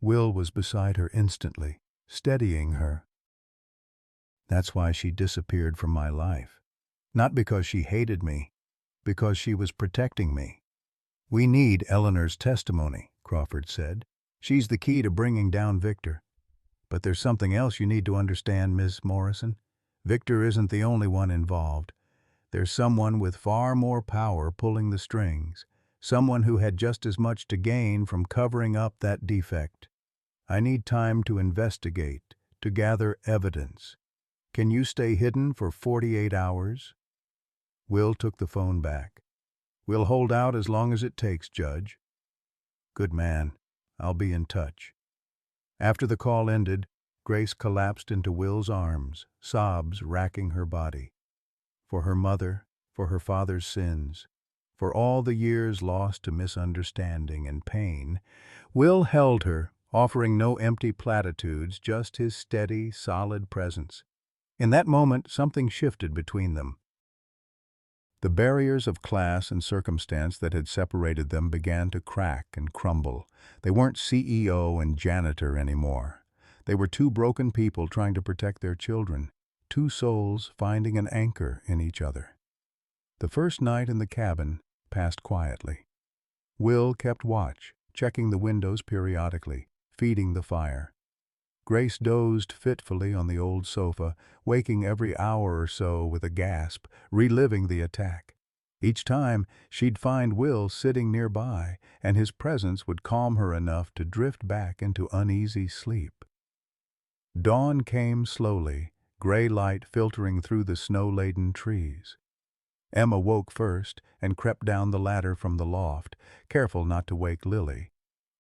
Will was beside her instantly, steadying her. That's why she disappeared from my life. Not because she hated me, because she was protecting me. We need Eleanor's testimony, Crawford said. She's the key to bringing down Victor. But there's something else you need to understand, Miss Morrison. Victor isn't the only one involved. There's someone with far more power pulling the strings, someone who had just as much to gain from covering up that defect. I need time to investigate, to gather evidence. Can you stay hidden for 48 hours? Will took the phone back. We'll hold out as long as it takes, Judge. Good man. I'll be in touch. After the call ended, Grace collapsed into Will's arms, sobs racking her body. For her mother, for her father's sins, for all the years lost to misunderstanding and pain, Will held her, offering no empty platitudes, just his steady, solid presence. In that moment, something shifted between them. The barriers of class and circumstance that had separated them began to crack and crumble. They weren't CEO and janitor anymore. They were two broken people trying to protect their children, two souls finding an anchor in each other. The first night in the cabin passed quietly. Will kept watch, checking the windows periodically, feeding the fire. Grace dozed fitfully on the old sofa, waking every hour or so with a gasp, reliving the attack. Each time, she'd find Will sitting nearby, and his presence would calm her enough to drift back into uneasy sleep. Dawn came slowly, gray light filtering through the snow-laden trees. Emma woke first and crept down the ladder from the loft, careful not to wake Lily.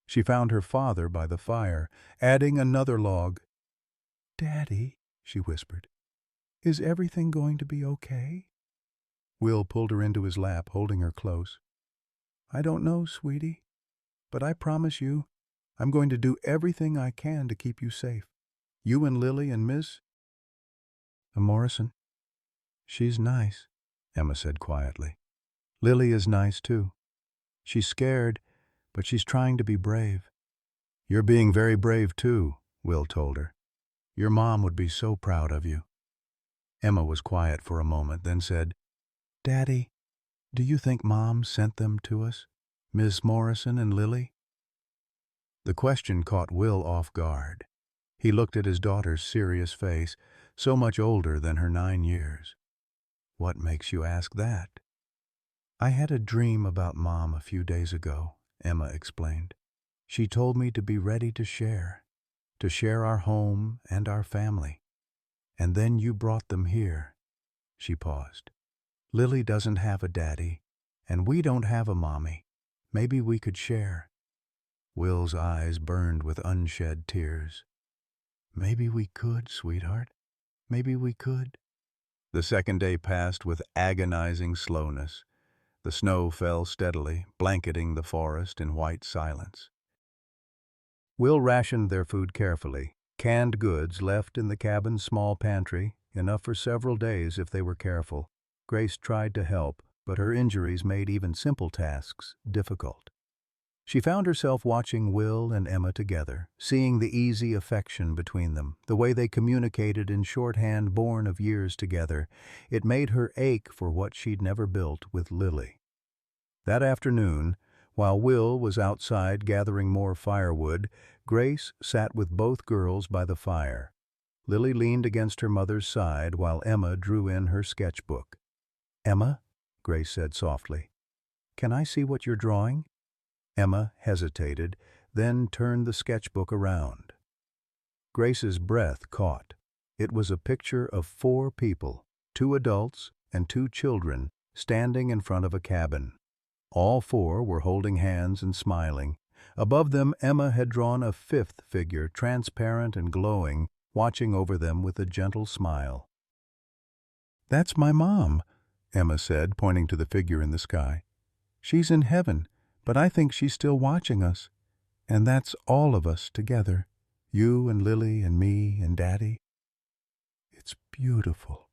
She found her father by the fire, adding another log. "Daddy," she whispered, "is everything going to be okay?" Will pulled her into his lap, holding her close. "I don't know, sweetie, but I promise you, I'm going to do everything I can to keep you safe. You and Lily and Miss Morrison." "She's nice," Emma said quietly. "Lily is nice, too. She's scared, but she's trying to be brave." "You're being very brave, too," Will told her. "Your mom would be so proud of you." Emma was quiet for a moment, then said, "Daddy, do you think Mom sent them to us, Miss Morrison and Lily?" The question caught Will off guard. He looked at his daughter's serious face, so much older than her 9 years. "What makes you ask that?" "I had a dream about Mom a few days ago," Emma explained. "She told me to be ready to share our home and our family. And then you brought them here." She paused. "Lily doesn't have a daddy, and we don't have a mommy. Maybe we could share." Will's eyes burned with unshed tears. "Maybe we could, sweetheart. Maybe we could." The second day passed with agonizing slowness. The snow fell steadily, blanketing the forest in white silence. Will rationed their food carefully, canned goods left in the cabin's small pantry, enough for several days if they were careful. Grace tried to help, but her injuries made even simple tasks difficult. She found herself watching Will and Emma together, seeing the easy affection between them, the way they communicated in shorthand born of years together. It made her ache for what she'd never built with Lily. That afternoon, while Will was outside gathering more firewood, Grace sat with both girls by the fire. Lily leaned against her mother's side while Emma drew in her sketchbook. "Emma," Grace said softly, "can I see what you're drawing?" Emma hesitated, then turned the sketchbook around. Grace's breath caught. It was a picture of 4 people, 2 adults and 2 children, standing in front of a cabin. All 4 were holding hands and smiling. Above them, Emma had drawn a 5th figure, transparent and glowing, watching over them with a gentle smile. "That's my mom," Emma said, pointing to the figure in the sky. "She's in heaven, but I think she's still watching us. And that's all of us together. You and Lily and me and Daddy." "It's beautiful,"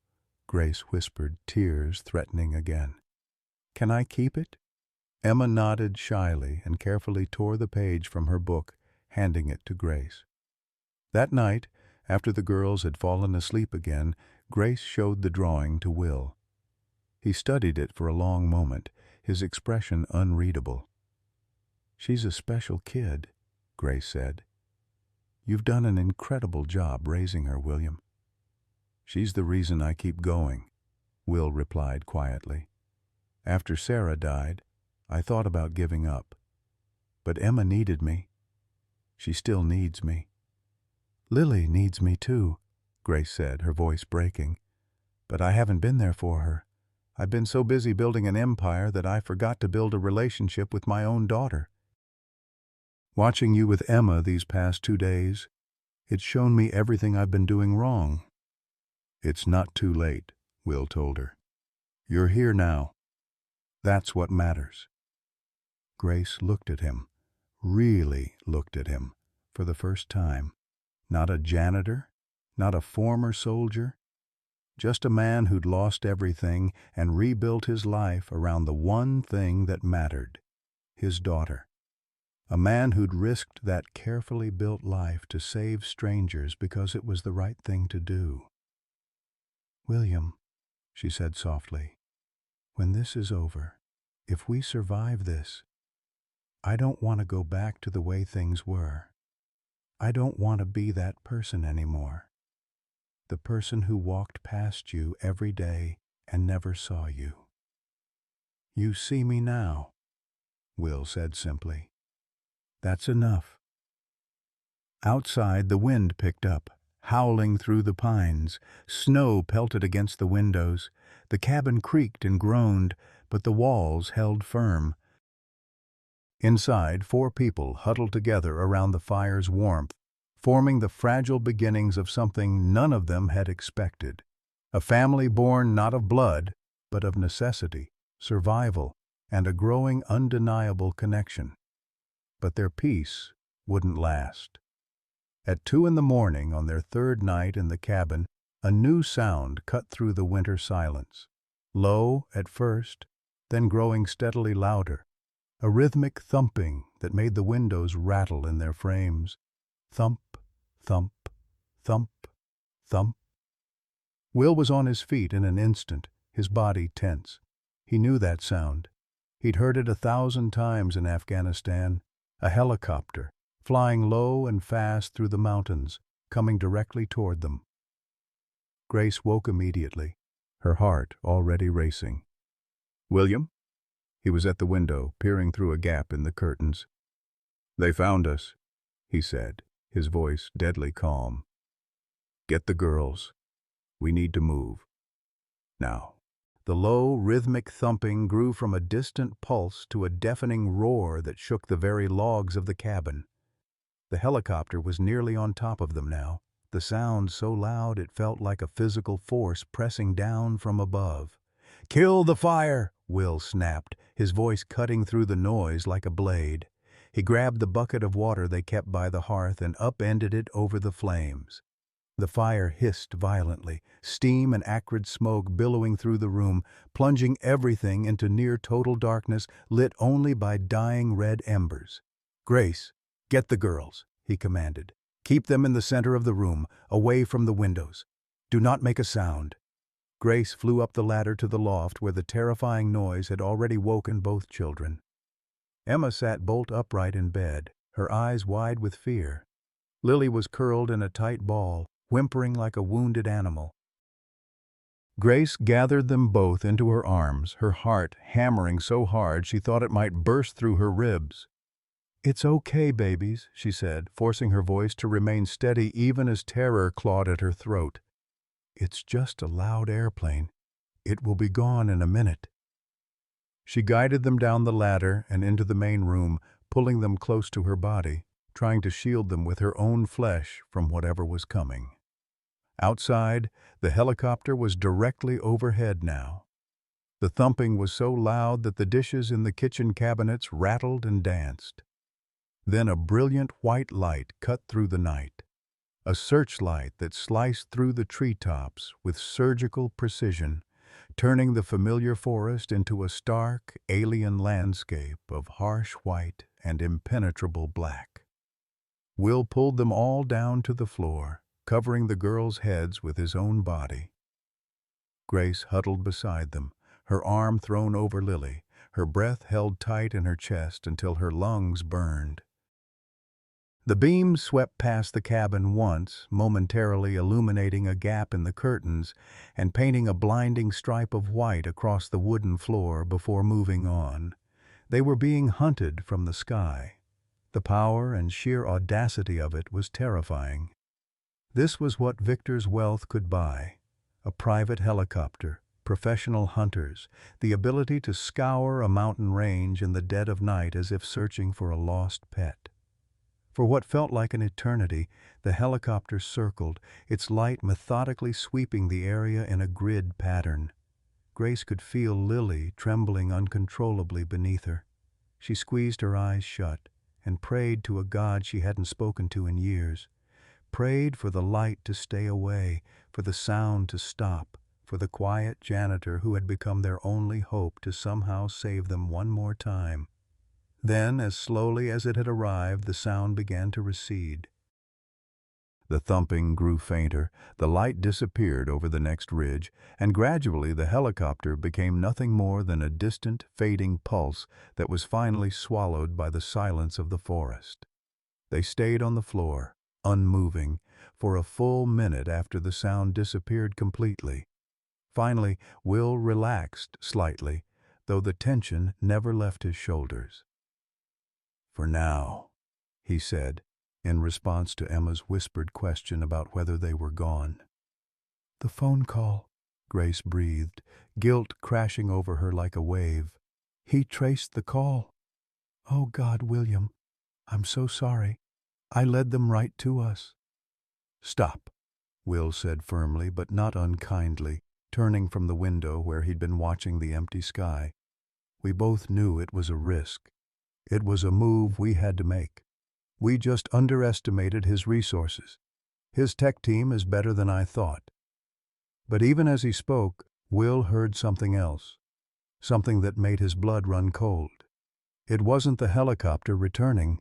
Grace whispered, tears threatening again. "Can I keep it?" Emma nodded shyly and carefully tore the page from her book, handing it to Grace. That night, after the girls had fallen asleep again, Grace showed the drawing to Will. He studied it for a long moment, his expression unreadable. "She's a special kid," Grace said. "You've done an incredible job raising her, William." "She's the reason I keep going," Will replied quietly. "After Sarah died, I thought about giving up. But Emma needed me. She still needs me." "Lily needs me too," Grace said, her voice breaking. "But I haven't been there for her. I've been so busy building an empire that I forgot to build a relationship with my own daughter. Watching you with Emma these past 2 days, it's shown me everything I've been doing wrong." "It's not too late," Will told her. "You're here now. That's what matters." Grace looked at him, really looked at him, for the first time. Not a janitor, not a former soldier, just a man who'd lost everything and rebuilt his life around the one thing that mattered, his daughter. A man who'd risked that carefully built life to save strangers because it was the right thing to do. "William," she said softly, "when this is over, if we survive this, I don't want to go back to the way things were. I don't want to be that person anymore. The person who walked past you every day and never saw you." "You see me now," Will said simply. "That's enough." Outside, the wind picked up, howling through the pines. Snow pelted against the windows. The cabin creaked and groaned, but the walls held firm. Inside, 4 people huddled together around the fire's warmth, forming the fragile beginnings of something none of them had expected. A family born not of blood, but of necessity, survival, and a growing undeniable connection. But their peace wouldn't last. At 2 in the morning, on their 3rd night in the cabin, a new sound cut through the winter silence. Low at first, then growing steadily louder. A rhythmic thumping that made the windows rattle in their frames. Thump, thump, thump, thump. Will was on his feet in an instant, his body tense. He knew that sound. He'd heard it 1,000 times in Afghanistan. A helicopter, flying low and fast through the mountains, coming directly toward them. Grace woke immediately, her heart already racing. "William?" He was at the window, peering through a gap in the curtains. "They found us," he said, his voice deadly calm. "Get the girls. We need to move. Now." The low, rhythmic thumping grew from a distant pulse to a deafening roar that shook the very logs of the cabin. The helicopter was nearly on top of them now, the sound so loud it felt like a physical force pressing down from above. "Kill the fire!" Will snapped, his voice cutting through the noise like a blade. He grabbed the bucket of water they kept by the hearth and upended it over the flames. The fire hissed violently, steam and acrid smoke billowing through the room, plunging everything into near-total darkness lit only by dying red embers. "Grace, get the girls," he commanded. "Keep them in the center of the room, away from the windows. Do not make a sound." Grace flew up the ladder to the loft where the terrifying noise had already woken both children. Emma sat bolt upright in bed, her eyes wide with fear. Lily was curled in a tight ball, whimpering like a wounded animal. Grace gathered them both into her arms, her heart hammering so hard she thought it might burst through her ribs. "It's okay, babies," she said, forcing her voice to remain steady even as terror clawed at her throat. "It's just a loud airplane. It will be gone in a minute." She guided them down the ladder and into the main room, pulling them close to her body, trying to shield them with her own flesh from whatever was coming. Outside, the helicopter was directly overhead now. The thumping was so loud that the dishes in the kitchen cabinets rattled and danced. Then a brilliant white light cut through the night, a searchlight that sliced through the treetops with surgical precision, turning the familiar forest into a stark, alien landscape of harsh white and impenetrable black. Will pulled them all down to the floor, covering the girls' heads with his own body. Grace huddled beside them, her arm thrown over Lily, her breath held tight in her chest until her lungs burned. The beam swept past the cabin once, momentarily illuminating a gap in the curtains and painting a blinding stripe of white across the wooden floor before moving on. They were being hunted from the sky. The power and sheer audacity of it was terrifying. This was what Victor's wealth could buy: a private helicopter, professional hunters, the ability to scour a mountain range in the dead of night as if searching for a lost pet. For what felt like an eternity, the helicopter circled, its light methodically sweeping the area in a grid pattern. Grace could feel Lily trembling uncontrollably beneath her. She squeezed her eyes shut and prayed to a God she hadn't spoken to in years. Prayed for the light to stay away, for the sound to stop, for the quiet janitor who had become their only hope to somehow save them one more time. Then, as slowly as it had arrived, the sound began to recede. The thumping grew fainter, the light disappeared over the next ridge, and gradually the helicopter became nothing more than a distant, fading pulse that was finally swallowed by the silence of the forest. They stayed on the floor, unmoving, for a full minute after the sound disappeared completely. Finally, Will relaxed slightly, though the tension never left his shoulders. "For now," he said, in response to Emma's whispered question about whether they were gone. "The phone call," Grace breathed, guilt crashing over her like a wave. "He traced the call. Oh God, William, I'm so sorry. I led them right to us." "Stop," Will said firmly but not unkindly, turning from the window where he'd been watching the empty sky. "We both knew it was a risk. It was a move we had to make. We just underestimated his resources. His tech team is better than I thought." But even as he spoke, Will heard something else, something that made his blood run cold. It wasn't the helicopter returning.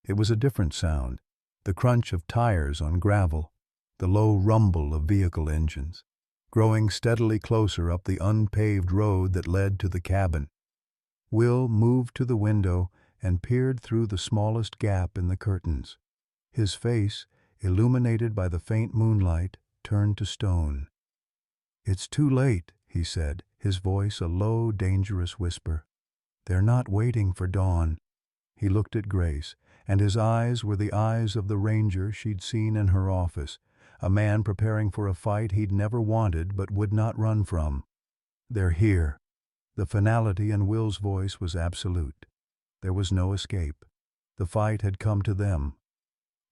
It was a different sound, the crunch of tires on gravel, the low rumble of vehicle engines, growing steadily closer up the unpaved road that led to the cabin. Will moved to the window and peered through the smallest gap in the curtains. His face, illuminated by the faint moonlight, turned to stone. "It's too late," he said, his voice a low, dangerous whisper. "They're not waiting for dawn." He looked at Grace, and his eyes were the eyes of the ranger she'd seen in her office, a man preparing for a fight he'd never wanted but would not run from. "They're here." The finality in Will's voice was absolute. There was no escape. The fight had come to them.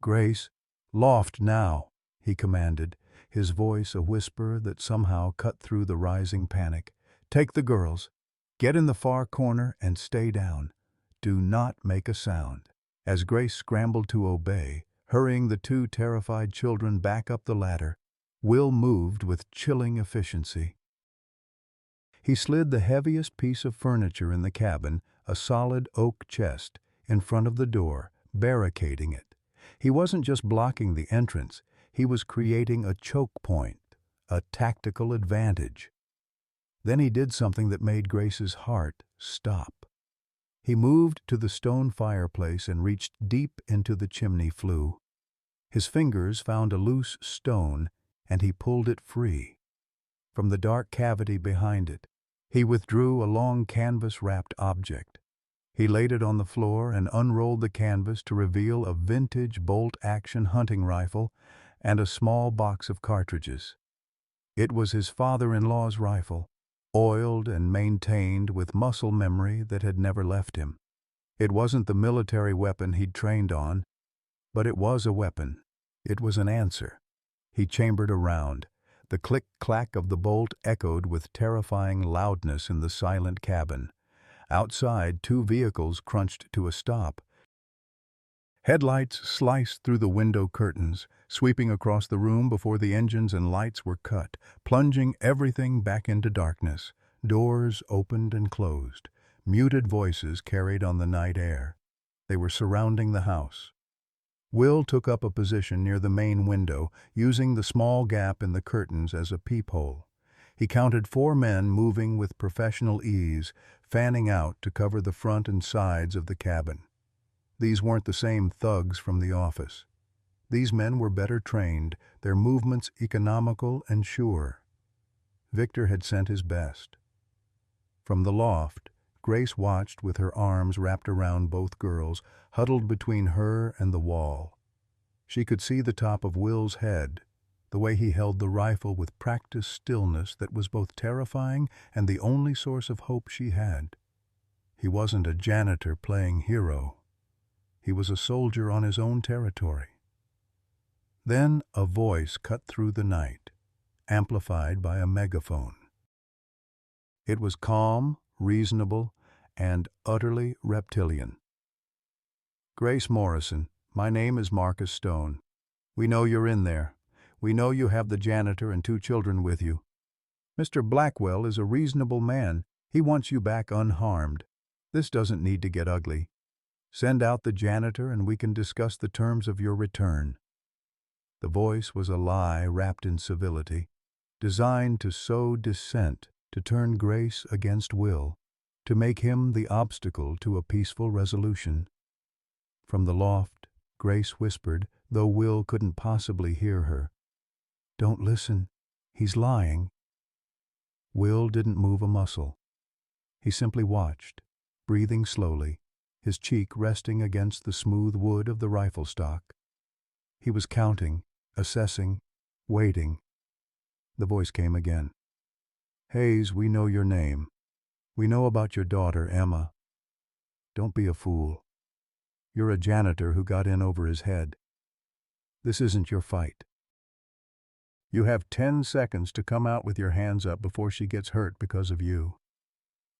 "Grace, loft now," he commanded, his voice a whisper that somehow cut through the rising panic. "Take the girls. Get in the far corner and stay down. Do not make a sound." As Grace scrambled to obey, hurrying the two terrified children back up the ladder. Will moved with chilling efficiency. He slid the heaviest piece of furniture in the cabin, a solid oak chest, in front of the door, barricading it. He wasn't just blocking the entrance, he was creating a choke point, a tactical advantage. Then he did something that made Grace's heart stop. He moved to the stone fireplace and reached deep into the chimney flue. His fingers found a loose stone, and he pulled it free. From the dark cavity behind it, he withdrew a long canvas-wrapped object. He laid it on the floor and unrolled the canvas to reveal a vintage bolt-action hunting rifle and a small box of cartridges. It was his father-in-law's rifle, oiled and maintained with muscle memory that had never left him. It wasn't the military weapon he'd trained on, but it was a weapon. It was an answer. He chambered around. The click-clack of the bolt echoed with terrifying loudness in the silent cabin. Outside, two vehicles crunched to a stop. Headlights sliced through the window curtains, sweeping across the room before the engines and lights were cut, plunging everything back into darkness. Doors opened and closed. Muted voices carried on the night air. They were surrounding the house. Will took up a position near the main window, using the small gap in the curtains as a peephole. He counted 4 men moving with professional ease, fanning out to cover the front and sides of the cabin. These weren't the same thugs from the office. These men were better trained, their movements economical and sure. Victor had sent his best. From the loft, Grace watched with her arms wrapped around both girls, huddled between her and the wall. She could see the top of Will's head, the way he held the rifle with practiced stillness that was both terrifying and the only source of hope she had. He wasn't a janitor playing hero. He was a soldier on his own territory. Then a voice cut through the night, amplified by a megaphone. It was calm, reasonable, and utterly reptilian. "Grace Morrison, my name is Marcus Stone. We know you're in there. We know you have the janitor and 2 children with you. Mr. Blackwell is a reasonable man. He wants you back unharmed. This doesn't need to get ugly. Send out the janitor and we can discuss the terms of your return." The voice was a lie wrapped in civility, designed to sow dissent, to turn Grace against Will, to make him the obstacle to a peaceful resolution. From the loft, Grace whispered, though Will couldn't possibly hear her, "Don't listen. He's lying." Will didn't move a muscle. He simply watched, breathing slowly, his cheek resting against the smooth wood of the rifle stock. He was counting, assessing, waiting. The voice came again. "Hayes, we know your name. We know about your daughter, Emma. Don't be a fool. You're a janitor who got in over his head. This isn't your fight. You have 10 seconds to come out with your hands up before she gets hurt because of you."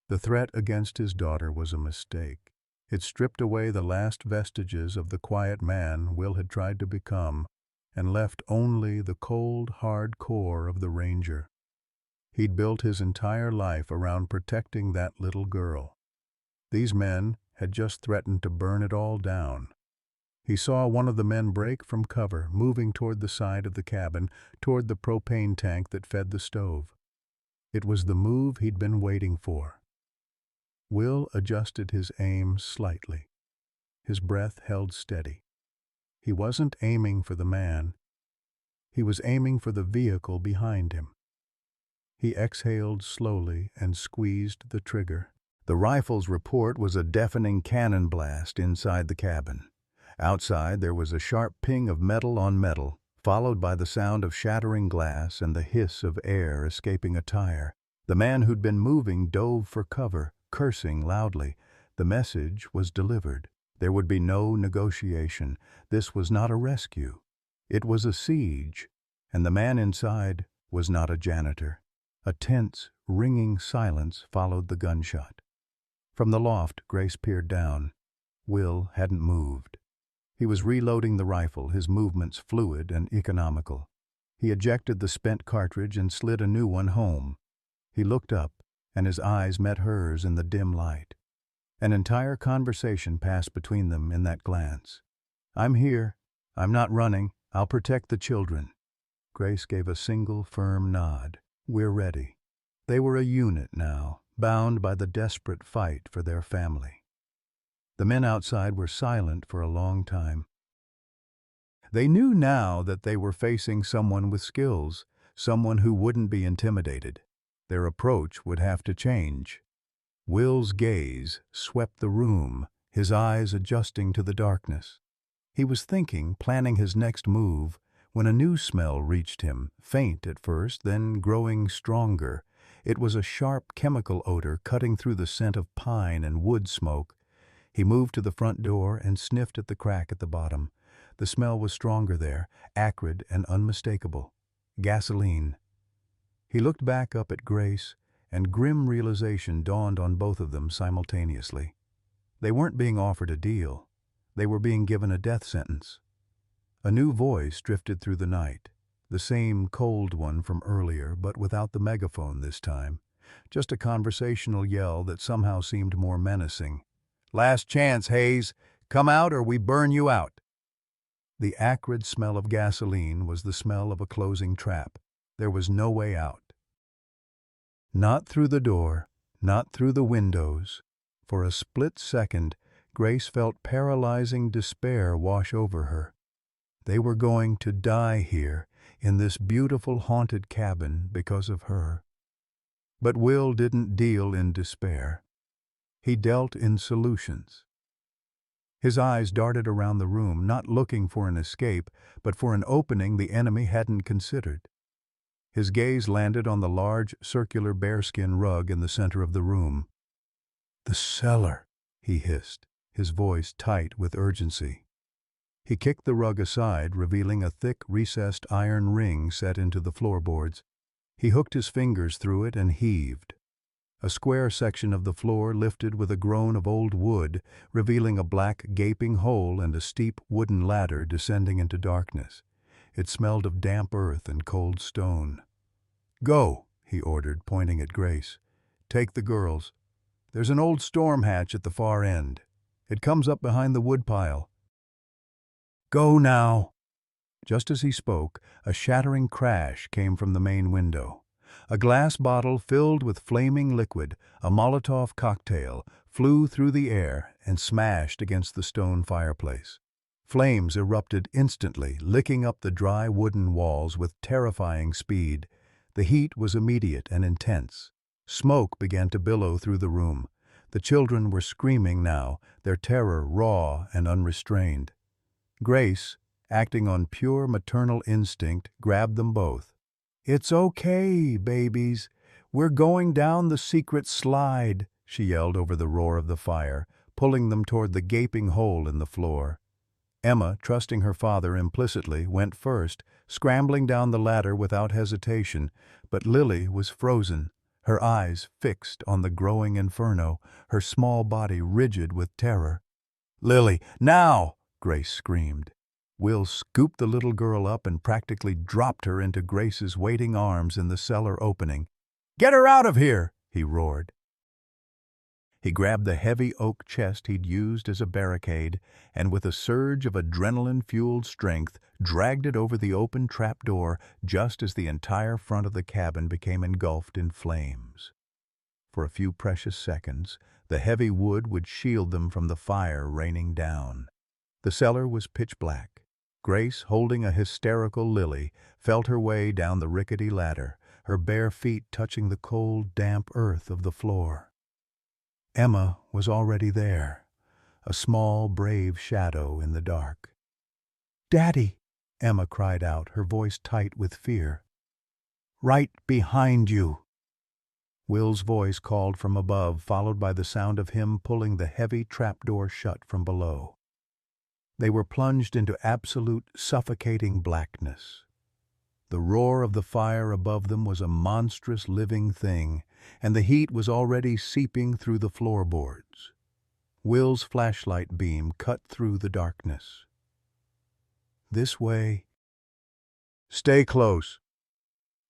The threat against his daughter was a mistake. It stripped away the last vestiges of the quiet man Will had tried to become and left only the cold, hard core of the Ranger. He'd built his entire life around protecting that little girl. These men had just threatened to burn it all down. He saw one of the men break from cover, moving toward the side of the cabin, toward the propane tank that fed the stove. It was the move he'd been waiting for. Will adjusted his aim slightly. His breath held steady. He wasn't aiming for the man. He was aiming for the vehicle behind him. He exhaled slowly and squeezed the trigger. The rifle's report was a deafening cannon blast inside the cabin. Outside, there was a sharp ping of metal on metal, followed by the sound of shattering glass and the hiss of air escaping a tire. The man who'd been moving dove for cover, cursing loudly. The message was delivered. There would be no negotiation. This was not a rescue. It was a siege, and the man inside was not a janitor. A tense, ringing silence followed the gunshot. From the loft, Grace peered down. Will hadn't moved. He was reloading the rifle, his movements fluid and economical. He ejected the spent cartridge and slid a new one home. He looked up, and his eyes met hers in the dim light. An entire conversation passed between them in that glance. "I'm here. I'm not running. I'll protect the children." Grace gave a single firm nod. "We're ready." They were a unit now, bound by the desperate fight for their family. The men outside were silent for a long time. They knew now that they were facing someone with skills, someone who wouldn't be intimidated. Their approach would have to change. Will's gaze swept the room, his eyes adjusting to the darkness. He was thinking, planning his next move, when a new smell reached him, faint at first, then growing stronger. It was a sharp chemical odor cutting through the scent of pine and wood smoke. He moved to the front door and sniffed at the crack at the bottom. The smell was stronger there, acrid and unmistakable. Gasoline. He looked back up at Grace, and grim realization dawned on both of them simultaneously. They weren't being offered a deal. They were being given a death sentence. A new voice drifted through the night, the same cold one from earlier, but without the megaphone this time. Just a conversational yell that somehow seemed more menacing. "Last chance, Hayes. Come out or we burn you out." The acrid smell of gasoline was the smell of a closing trap. There was no way out. Not through the door, not through the windows. For a split second, Grace felt paralyzing despair wash over her. They were going to die here, in this beautiful haunted cabin, because of her. But Will didn't deal in despair. He dealt in solutions. His eyes darted around the room, not looking for an escape, but for an opening the enemy hadn't considered. His gaze landed on the large, circular bearskin rug in the center of the room. "The cellar," he hissed, his voice tight with urgency. He kicked the rug aside, revealing a thick, recessed iron ring set into the floorboards. He hooked his fingers through it and heaved. A square section of the floor lifted with a groan of old wood, revealing a black, gaping hole and a steep wooden ladder descending into darkness. It smelled of damp earth and cold stone. "Go," he ordered, pointing at Grace. "Take the girls. There's an old storm hatch at the far end. It comes up behind the woodpile. Go now." Just as he spoke, a shattering crash came from the main window. A glass bottle filled with flaming liquid, a Molotov cocktail, flew through the air and smashed against the stone fireplace. Flames erupted instantly, licking up the dry wooden walls with terrifying speed. The heat was immediate and intense. Smoke began to billow through the room. The children were screaming now, their terror raw and unrestrained. Grace, acting on pure maternal instinct, grabbed them both. "It's okay, babies. We're going down the secret slide," she yelled over the roar of the fire, pulling them toward the gaping hole in the floor. Emma, trusting her father implicitly, went first, scrambling down the ladder without hesitation, but Lily was frozen, her eyes fixed on the growing inferno, her small body rigid with terror. "Lily, now!" Grace screamed. Will scooped the little girl up and practically dropped her into Grace's waiting arms in the cellar opening. "Get her out of here!" he roared. He grabbed the heavy oak chest he'd used as a barricade and with a surge of adrenaline-fueled strength dragged it over the open trapdoor just as the entire front of the cabin became engulfed in flames. For a few precious seconds, the heavy wood would shield them from the fire raining down. The cellar was pitch black. Grace, holding a hysterical Lily, felt her way down the rickety ladder, her bare feet touching the cold, damp earth of the floor. Emma was already there, a small, brave shadow in the dark. "Daddy!" Emma cried out, her voice tight with fear. "Right behind you!" Will's voice called from above, followed by the sound of him pulling the heavy trapdoor shut from below. They were plunged into absolute, suffocating blackness. The roar of the fire above them was a monstrous living thing, and the heat was already seeping through the floorboards. Will's flashlight beam cut through the darkness. This way. Stay close.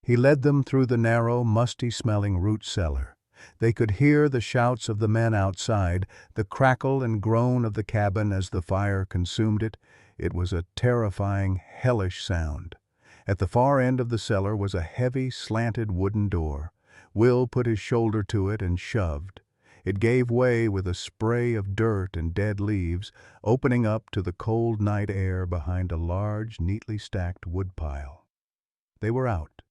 He led them through the narrow, musty-smelling root cellar. They could hear the shouts of the men outside, the crackle and groan of the cabin as the fire consumed it. It was a terrifying, hellish sound. At the far end of the cellar was a heavy, slanted wooden door. Will put his shoulder to it and shoved. It gave way with a spray of dirt and dead leaves, opening up to the cold night air behind a large, neatly stacked woodpile. They were out.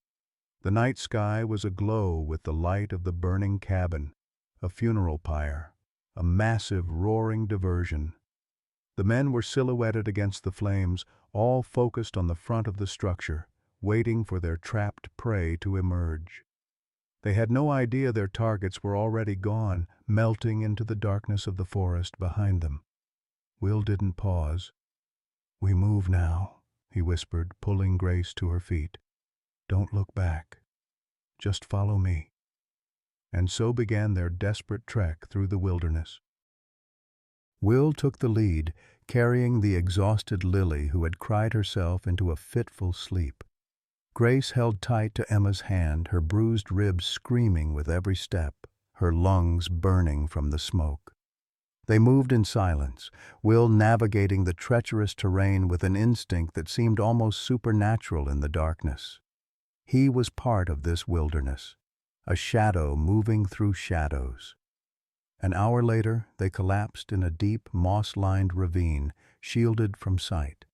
The night sky was aglow with the light of the burning cabin, a funeral pyre, a massive, roaring diversion. The men were silhouetted against the flames, all focused on the front of the structure, waiting for their trapped prey to emerge. They had no idea their targets were already gone, melting into the darkness of the forest behind them. Will didn't pause. "We move now," he whispered, pulling Grace to her feet. "Don't look back. Just follow me." And so began their desperate trek through the wilderness. Will took the lead, carrying the exhausted Lily, who had cried herself into a fitful sleep. Grace held tight to Emma's hand, her bruised ribs screaming with every step, her lungs burning from the smoke. They moved in silence, Will navigating the treacherous terrain with an instinct that seemed almost supernatural in the darkness. He was part of this wilderness, a shadow moving through shadows. An hour later, they collapsed in a deep, moss-lined ravine, shielded from sight.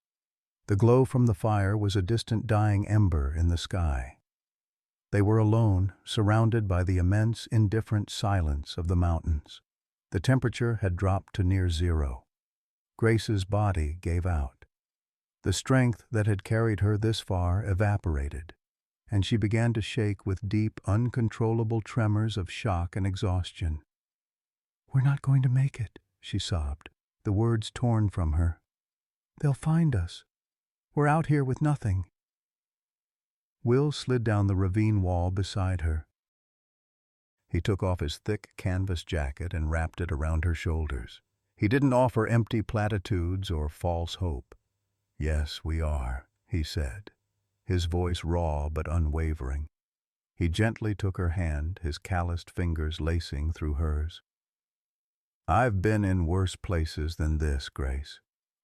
The glow from the fire was a distant dying ember in the sky. They were alone, surrounded by the immense, indifferent silence of the mountains. The temperature had dropped to near zero. Grace's body gave out. The strength that had carried her this far evaporated, and she began to shake with deep, uncontrollable tremors of shock and exhaustion. "We're not going to make it," she sobbed, the words torn from her. "They'll find us. We're out here with nothing." Will slid down the ravine wall beside her. He took off his thick canvas jacket and wrapped it around her shoulders. He didn't offer empty platitudes or false hope. "Yes, we are," he said, his voice raw but unwavering. He gently took her hand, his calloused fingers lacing through hers. "I've been in worse places than this, Grace.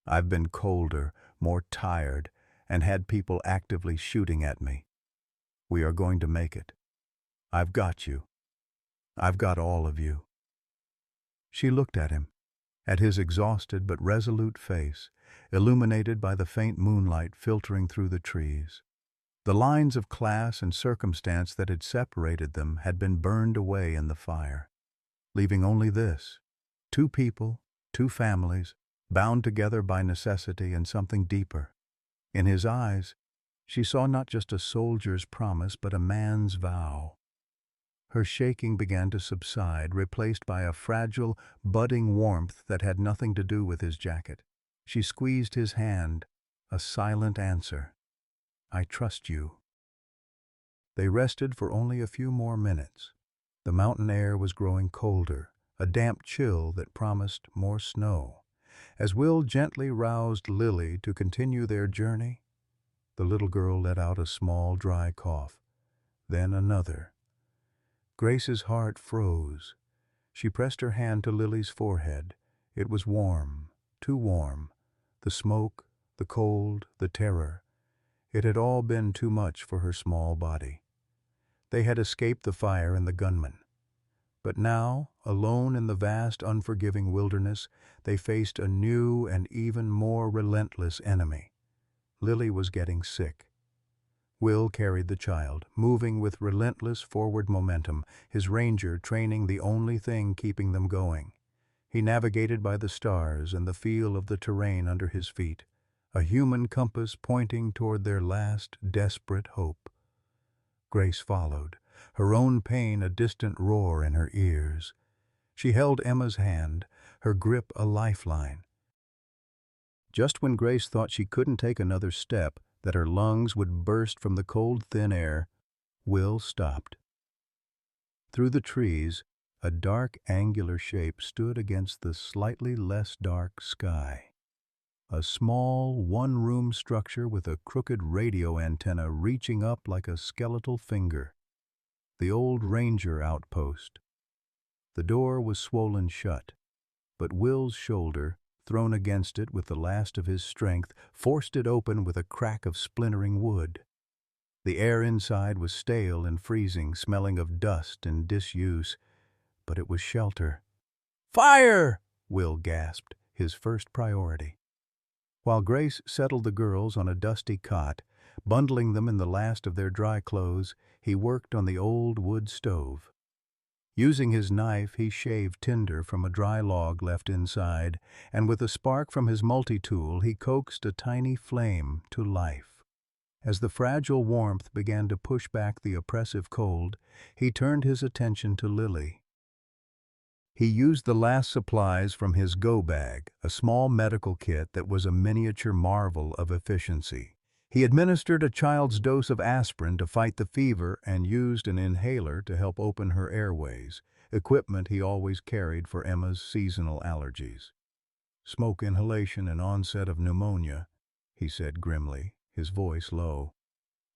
I've been colder, more tired, and had people actively shooting at me. We are going to make it. I've got you. I've got all of you." She looked at him, at his exhausted but resolute face, illuminated by the faint moonlight filtering through the trees. The lines of class and circumstance that had separated them had been burned away in the fire, leaving only this: two people, two families, bound together by necessity and something deeper. In his eyes, she saw not just a soldier's promise, but a man's vow. Her shaking began to subside, replaced by a fragile, budding warmth that had nothing to do with his jacket. She squeezed his hand, a silent answer: "I trust you." They rested for only a few more minutes. The mountain air was growing colder, a damp chill that promised more snow. As Will gently roused Lily to continue their journey, the little girl let out a small, dry cough, then another. Grace's heart froze. She pressed her hand to Lily's forehead. It was warm, too warm. The smoke, the cold, the terror. It had all been too much for her small body. They had escaped the fire and the gunmen. But now, alone in the vast, unforgiving wilderness, they faced a new and even more relentless enemy. Lily was getting sick. Will carried the child, moving with relentless forward momentum, his ranger training the only thing keeping them going. He navigated by the stars and the feel of the terrain under his feet, a human compass pointing toward their last desperate hope. Grace followed, her own pain a distant roar in her ears. She held Emma's hand, her grip a lifeline. Just when Grace thought she couldn't take another step, that her lungs would burst from the cold, thin air, Will stopped. Through the trees, a dark, angular shape stood against the slightly less dark sky. a small, one-room structure with a crooked radio antenna reaching up like a skeletal finger. The old ranger outpost. The door was swollen shut, but Will's shoulder, thrown against it with the last of his strength, forced it open with a crack of splintering wood. The air inside was stale and freezing, smelling of dust and disuse, but it was shelter. "Fire!" Will gasped, his first priority. While Grace settled the girls on a dusty cot, bundling them in the last of their dry clothes, he worked on the old wood stove. Using his knife, he shaved tinder from a dry log left inside, and with a spark from his multi-tool, he coaxed a tiny flame to life. As the fragile warmth began to push back the oppressive cold, he turned his attention to Lily. He used the last supplies from his go bag, a small medical kit that was a miniature marvel of efficiency. He administered a child's dose of aspirin to fight the fever and used an inhaler to help open her airways, equipment he always carried for Emma's seasonal allergies. "Smoke inhalation and onset of pneumonia," he said grimly, his voice low.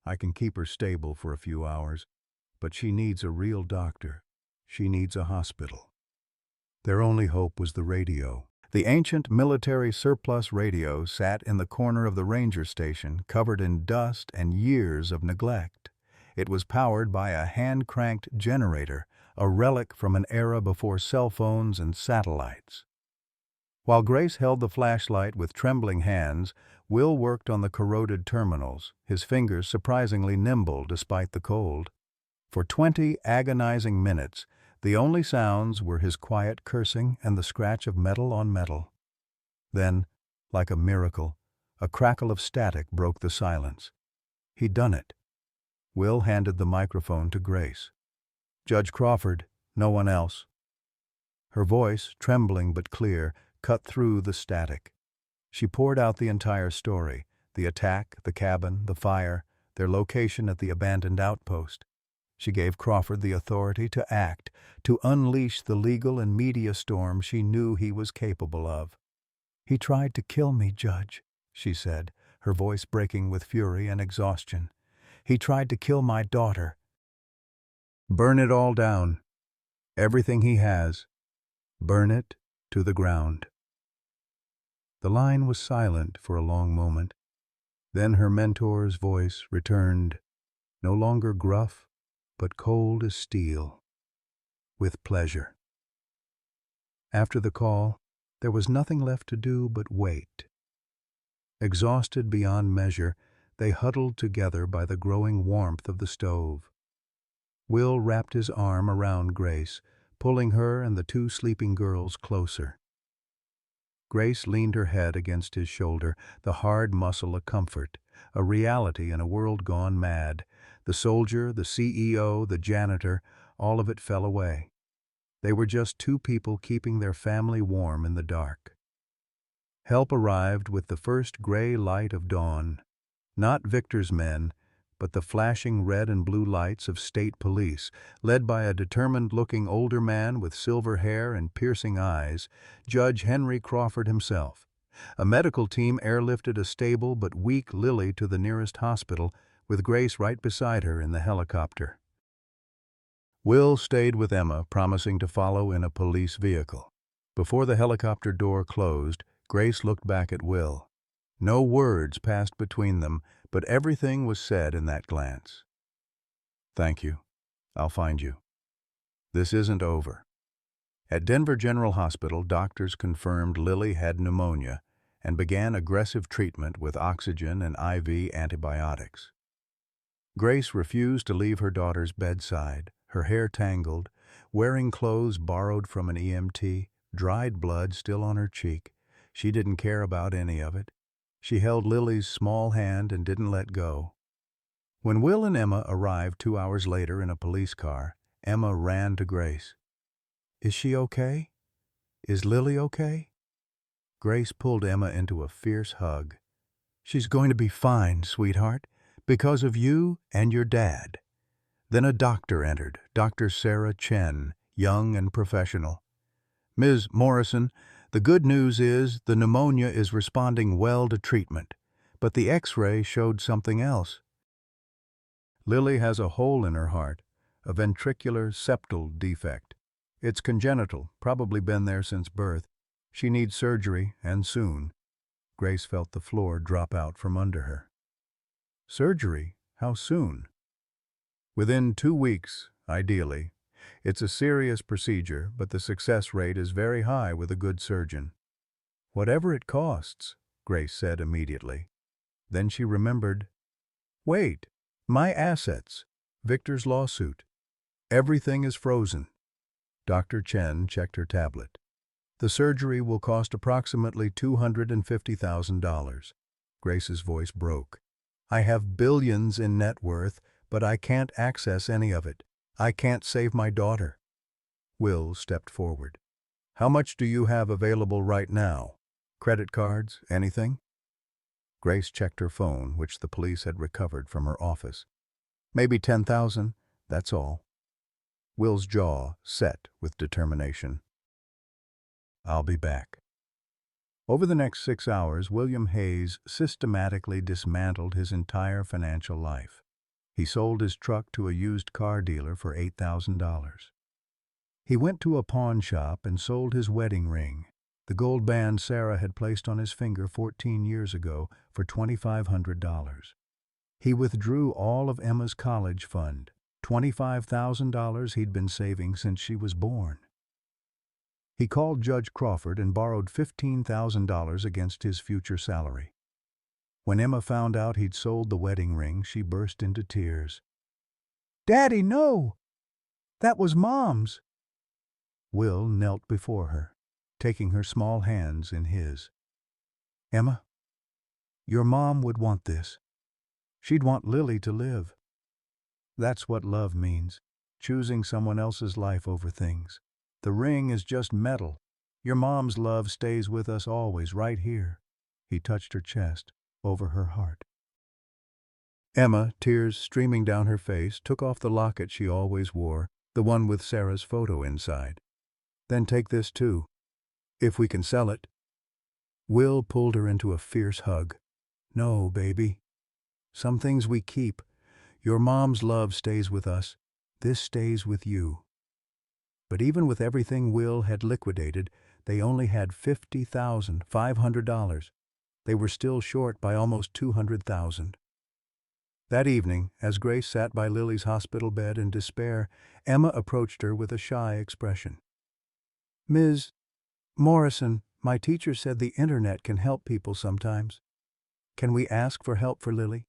"I can keep her stable for a few hours, but she needs a real doctor. She needs a hospital." Their only hope was the radio. The ancient military surplus radio sat in the corner of the ranger station, covered in dust and years of neglect. It was powered by a hand-cranked generator, a relic from an era before cell phones and satellites. While Grace held the flashlight with trembling hands, Will worked on the corroded terminals, his fingers surprisingly nimble despite the cold. For 20 agonizing minutes, the only sounds were his quiet cursing and the scratch of metal on metal. Then, like a miracle, a crackle of static broke the silence. He'd done it. Will handed the microphone to Grace. "Judge Crawford, no one else." Her voice, trembling but clear, cut through the static. She poured out the entire story: the attack, the cabin, the fire, their location at the abandoned outpost. She gave Crawford the authority to act, to unleash the legal and media storm she knew he was capable of. "He tried to kill me, Judge," she said, her voice breaking with fury and exhaustion. "He tried to kill my daughter." "Burn it all down. Everything he has. Burn it to the ground." The line was silent for a long moment. Then her mentor's voice returned, no longer gruff, but cold as steel. "With pleasure." After the call, there was nothing left to do but wait. Exhausted beyond measure, they huddled together by the growing warmth of the stove. Will wrapped his arm around Grace, pulling her and the two sleeping girls closer. Grace leaned her head against his shoulder, the hard muscle a comfort, a reality in a world gone mad. The soldier, the CEO, the janitor, all of it fell away. They were just two people keeping their family warm in the dark. Help arrived with the first gray light of dawn. Not Victor's men, but the flashing red and blue lights of state police, led by a determined-looking older man with silver hair and piercing eyes, Judge Henry Crawford himself. A medical team airlifted a stable but weak Lily to the nearest hospital, with Grace right beside her in the helicopter. Will stayed with Emma, promising to follow in a police vehicle. Before the helicopter door closed, Grace looked back at Will. No words passed between them, but everything was said in that glance. "Thank you. I'll find you. This isn't over." At Denver General Hospital, doctors confirmed Lily had pneumonia and began aggressive treatment with oxygen and IV antibiotics. Grace refused to leave her daughter's bedside, her hair tangled, wearing clothes borrowed from an EMT, dried blood still on her cheek. She didn't care about any of it. She held Lily's small hand and didn't let go. When Will and Emma arrived 2 hours later in a police car, Emma ran to Grace. "Is she okay? Is Lily okay?" Grace pulled Emma into a fierce hug. "She's going to be fine, sweetheart, because of you and your dad." Then a doctor entered, Dr. Sarah Chen, young and professional. "Ms. Morrison, The good news is the pneumonia is responding well to treatment, but the X-ray showed something else. Lily has a hole in her heart, a ventricular septal defect. It's congenital, probably been there since birth. She needs surgery, and soon. Grace felt the floor drop out from under her. Surgery? How soon? Within 2 weeks, ideally. It's a serious procedure, but the success rate is very high with a good surgeon. Whatever it costs, Grace said immediately. Then she remembered, wait, my assets, Victor's lawsuit. Everything is frozen. Dr. Chen checked her tablet. The surgery will cost approximately $250,000. Grace's voice broke. I have billions in net worth, but I can't access any of it. I can't save my daughter. Will stepped forward. How much do you have available right now? Credit cards, anything? Grace checked her phone, which the police had recovered from her office. Maybe 10,000, that's all. Will's jaw set with determination. I'll be back. Over the next 6 hours, William Hayes systematically dismantled his entire financial life. He sold his truck to a used car dealer for $8,000. He went to a pawn shop and sold his wedding ring, the gold band Sarah had placed on his finger 14 years ago, for $2,500. He withdrew all of Emma's college fund, $25,000 he'd been saving since she was born. He called Judge Crawford and borrowed $15,000 against his future salary. When Emma found out he'd sold the wedding ring, she burst into tears. "Daddy, no! That was Mom's!" Will knelt before her, taking her small hands in his. "Emma, your mom would want this. She'd want Lily to live. That's what love means, choosing someone else's life over things. The ring is just metal. Your mom's love stays with us always, right here." He touched her chest, over her heart. Emma, tears streaming down her face, took off the locket she always wore, the one with Sarah's photo inside. "Then take this too, if we can sell it." Will pulled her into a fierce hug. "No, baby. Some things we keep. Your mom's love stays with us. This stays with you." But even with everything Will had liquidated, they only had $50,500. They were still short by almost $200,000. That evening, as Grace sat by Lily's hospital bed in despair, Emma approached her with a shy expression. "Ms. Morrison, my teacher said the internet can help people sometimes. Can we ask for help for Lily?"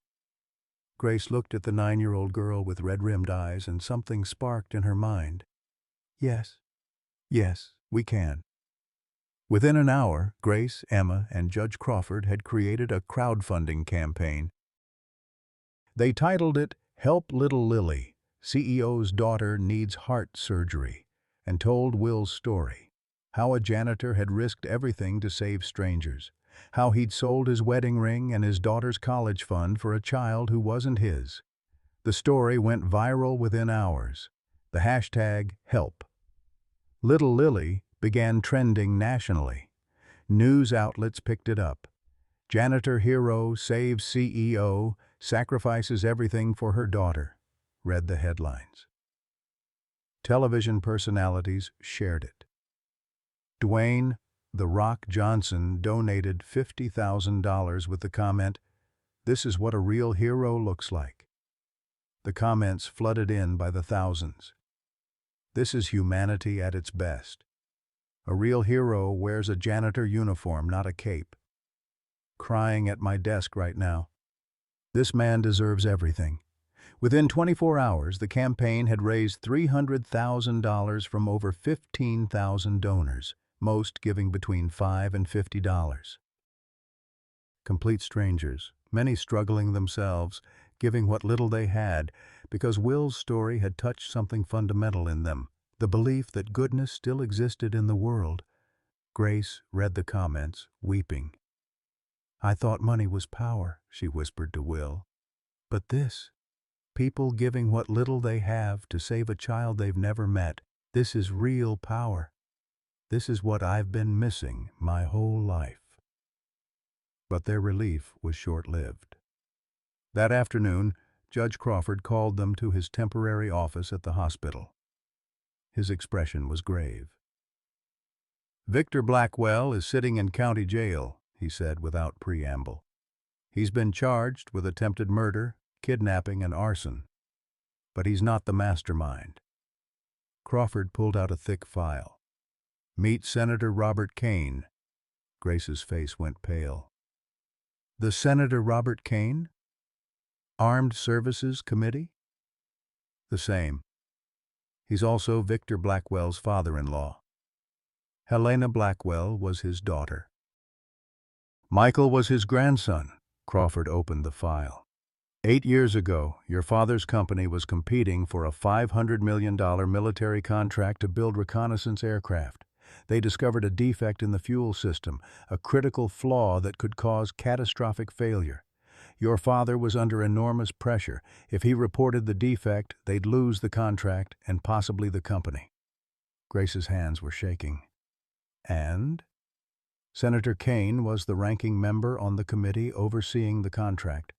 Grace looked at the 9-year-old girl with red-rimmed eyes, and something sparked in her mind. Yes, we can." Within an hour, Grace, Emma, and Judge Crawford had created a crowdfunding campaign. They titled it, "Help Little Lily, CEO's Daughter Needs Heart Surgery," and told Will's story. How a janitor had risked everything to save strangers. How he'd sold his wedding ring and his daughter's college fund for a child who wasn't his. The story went viral within hours. The hashtag #help. Little Lily began trending nationally. News outlets picked it up. "Janitor hero saves CEO, sacrifices everything for her daughter," read the headlines. Television personalities shared it. Dwayne "The Rock" Johnson donated $50,000 with the comment, "This is what a real hero looks like." The comments flooded in by the thousands. This is humanity at its best. A real hero wears a janitor uniform, not a cape. Crying at my desk right now. This man deserves everything. Within 24 hours, the campaign had raised $300,000 from over 15,000 donors, most giving between $5 and $50. Complete strangers, many struggling themselves, giving what little they had, because Will's story had touched something fundamental in them, the belief that goodness still existed in the world. Grace read the comments, weeping. "I thought money was power," she whispered to Will. "But this, people giving what little they have to save a child they've never met, this is real power. This is what I've been missing my whole life." But their relief was short-lived. That afternoon, Judge Crawford called them to his temporary office at the hospital. His expression was grave. "Victor Blackwell is sitting in county jail," he said without preamble. "He's been charged with attempted murder, kidnapping, and arson. But he's not the mastermind." Crawford pulled out a thick file. "Meet Senator Robert Kane." Grace's face went pale. "The Senator Robert Kane? Armed Services Committee?" "The same. He's also Victor Blackwell's father-in-law. Helena Blackwell was his daughter. Michael was his grandson." Crawford opened the file. "8 years ago, your father's company was competing for a $500 million military contract to build reconnaissance aircraft. They discovered a defect in the fuel system, a critical flaw that could cause catastrophic failure. Your father was under enormous pressure. If he reported the defect, they'd lose the contract and possibly the company." Grace's hands were shaking. "And?" "Senator Kane was the ranking member on the committee overseeing the contract.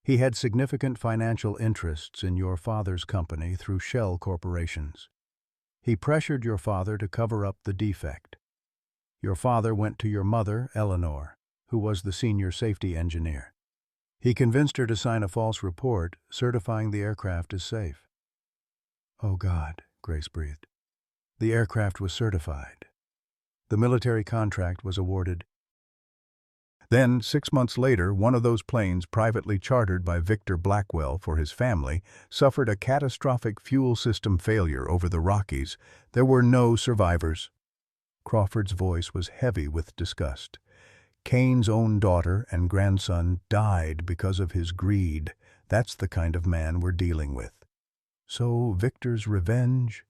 He had significant financial interests in your father's company through shell corporations. He pressured your father to cover up the defect. Your father went to your mother, Eleanor, who was the senior safety engineer. He convinced her to sign a false report certifying the aircraft as safe." "Oh God," Grace breathed. "The aircraft was certified. The military contract was awarded. Then, 6 months later, one of those planes privately chartered by Victor Blackwell for his family suffered a catastrophic fuel system failure over the Rockies. There were no survivors." Crawford's voice was heavy with disgust. "Kane's own daughter and grandson died because of his greed. That's the kind of man we're dealing with." "So Victor's revenge,"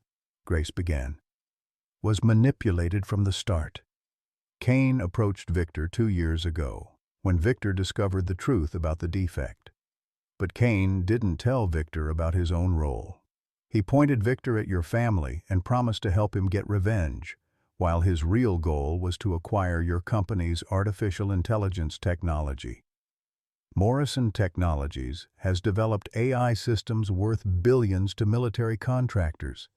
Grace began, "was manipulated from the start." "Kane approached Victor 2 years ago, when Victor discovered the truth about the defect. But Kane didn't tell Victor about his own role. He pointed Victor at your family and promised to help him get revenge, while his real goal was to acquire your company's artificial intelligence technology. Morrison Technologies has developed AI systems worth billions to military contractors.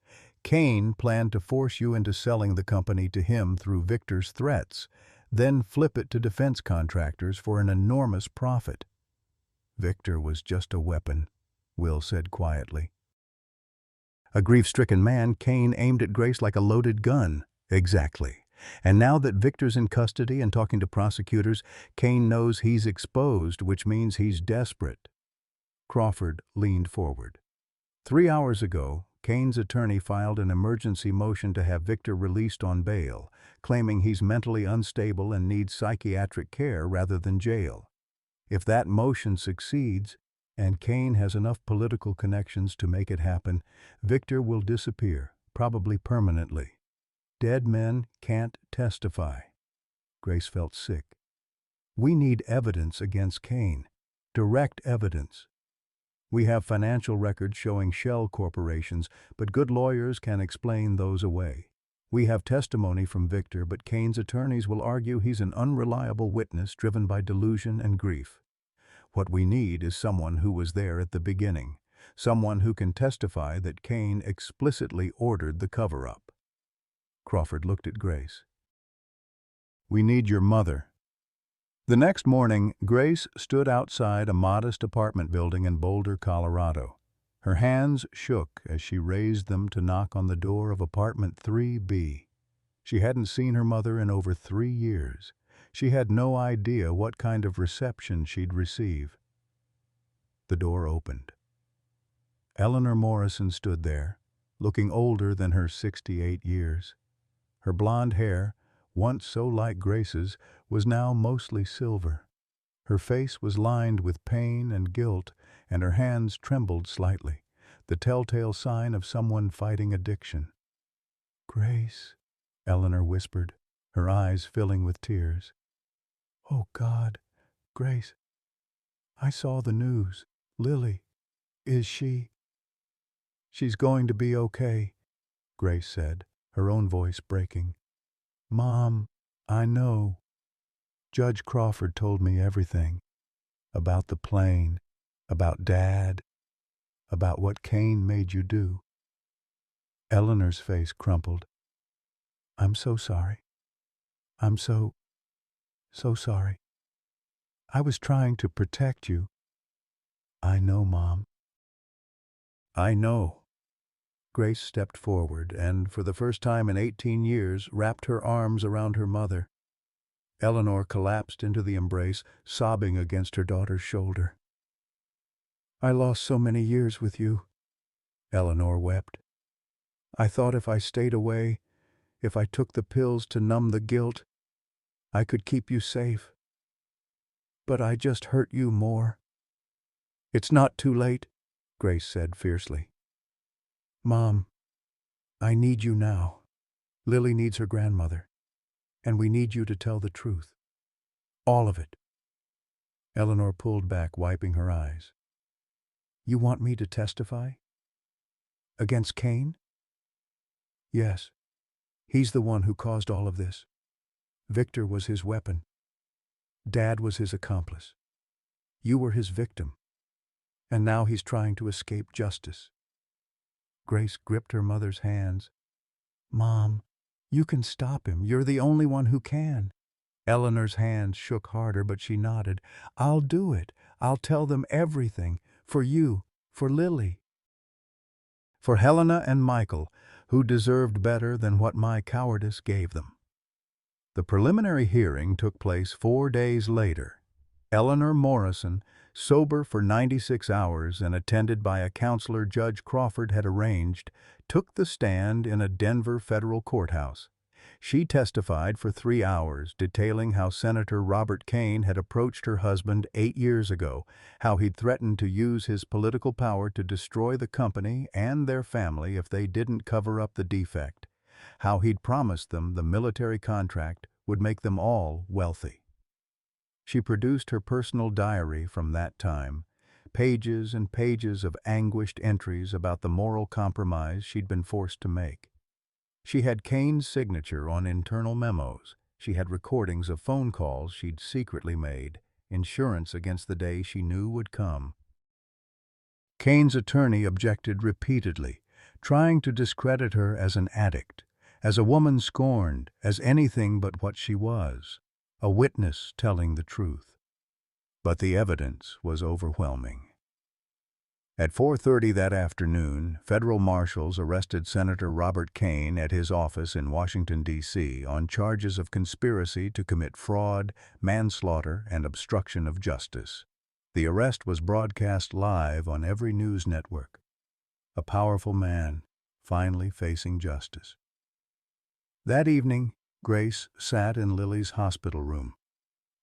Kane planned to force you into selling the company to him through Victor's threats, then flip it to defense contractors for an enormous profit." "Victor was just a weapon," Will said quietly. A grief-stricken man, Kane aimed at Grace like a loaded gun. "Exactly. And now that Victor's in custody and talking to prosecutors, Kane knows he's exposed, which means he's desperate." Crawford leaned forward. 3 hours ago, Kane's attorney filed an emergency motion to have Victor released on bail, claiming he's mentally unstable and needs psychiatric care rather than jail. If that motion succeeds, and Kane has enough political connections to make it happen, Victor will disappear, probably permanently. Dead men can't testify. Grace felt sick. "We need evidence against Kane. Direct evidence. We have financial records showing shell corporations, but good lawyers can explain those away. We have testimony from Victor, but Kane's attorneys will argue he's an unreliable witness driven by delusion and grief. What we need is someone who was there at the beginning, someone who can testify that Kane explicitly ordered the cover-up." Crawford looked at Grace. "We need your mother." The next morning, Grace stood outside a modest apartment building in Boulder, Colorado. Her hands shook as she raised them to knock on the door of apartment 3B. She hadn't seen her mother in over 3 years. She had no idea what kind of reception she'd receive. The door opened. Eleanor Morrison stood there, looking older than her 68 years. Her blonde hair, once so like Grace's, was now mostly silver. Her face was lined with pain and guilt, and her hands trembled slightly, the telltale sign of someone fighting addiction. "Grace," Eleanor whispered, her eyes filling with tears. "Oh God, Grace, I saw the news. Lily, is she?" "She's going to be okay," Grace said, her own voice breaking. Mom, I know. Judge Crawford told me everything. About the plane, about Dad, about what Kane made you do. Eleanor's face crumpled. I'm so sorry. I'm so sorry. I was trying to protect you. I know, Mom. I know. Grace stepped forward and, for the first time in 18 years, wrapped her arms around her mother. Eleanor collapsed into the embrace, sobbing against her daughter's shoulder. I lost so many years with you, Eleanor wept. I thought if I stayed away, if I took the pills to numb the guilt, I could keep you safe. But I just hurt you more. It's not too late, Grace said fiercely. Mom, I need you now. Lily needs her grandmother, and we need you to tell the truth. All of it. Eleanor pulled back, wiping her eyes. You want me to testify? Against Kane? Yes. He's the one who caused all of this. Victor was his weapon. Dad was his accomplice. You were his victim. And now he's trying to escape justice. Grace gripped her mother's hands. Mom, you can stop him. You're the only one who can. Eleanor's hands shook harder, but she nodded. I'll do it. I'll tell them everything. For you, for Lily. For Helena and Michael, who deserved better than what my cowardice gave them. The preliminary hearing took place 4 days later. Eleanor Morrison, sober for 96 hours and attended by a counselor Judge Crawford had arranged, took the stand in a Denver federal courthouse. She testified for 3 hours, detailing how Senator Robert Kane had approached her husband 8 years ago, how he'd threatened to use his political power to destroy the company and their family if they didn't cover up the defect, how he'd promised them the military contract would make them all wealthy. She produced her personal diary from that time, pages and pages of anguished entries about the moral compromise she'd been forced to make. She had Kane's signature on internal memos. She had recordings of phone calls she'd secretly made, insurance against the day she knew would come. Kane's attorney objected repeatedly, trying to discredit her as an addict, as a woman scorned, as anything but what she was, a witness telling the truth. But the evidence was overwhelming. At 4:30 that afternoon, federal marshals arrested Senator Robert Kane at his office in Washington, D.C. on charges of conspiracy to commit fraud, manslaughter, and obstruction of justice. The arrest was broadcast live on every news network. A powerful man, finally facing justice. That evening, Grace sat in Lily's hospital room.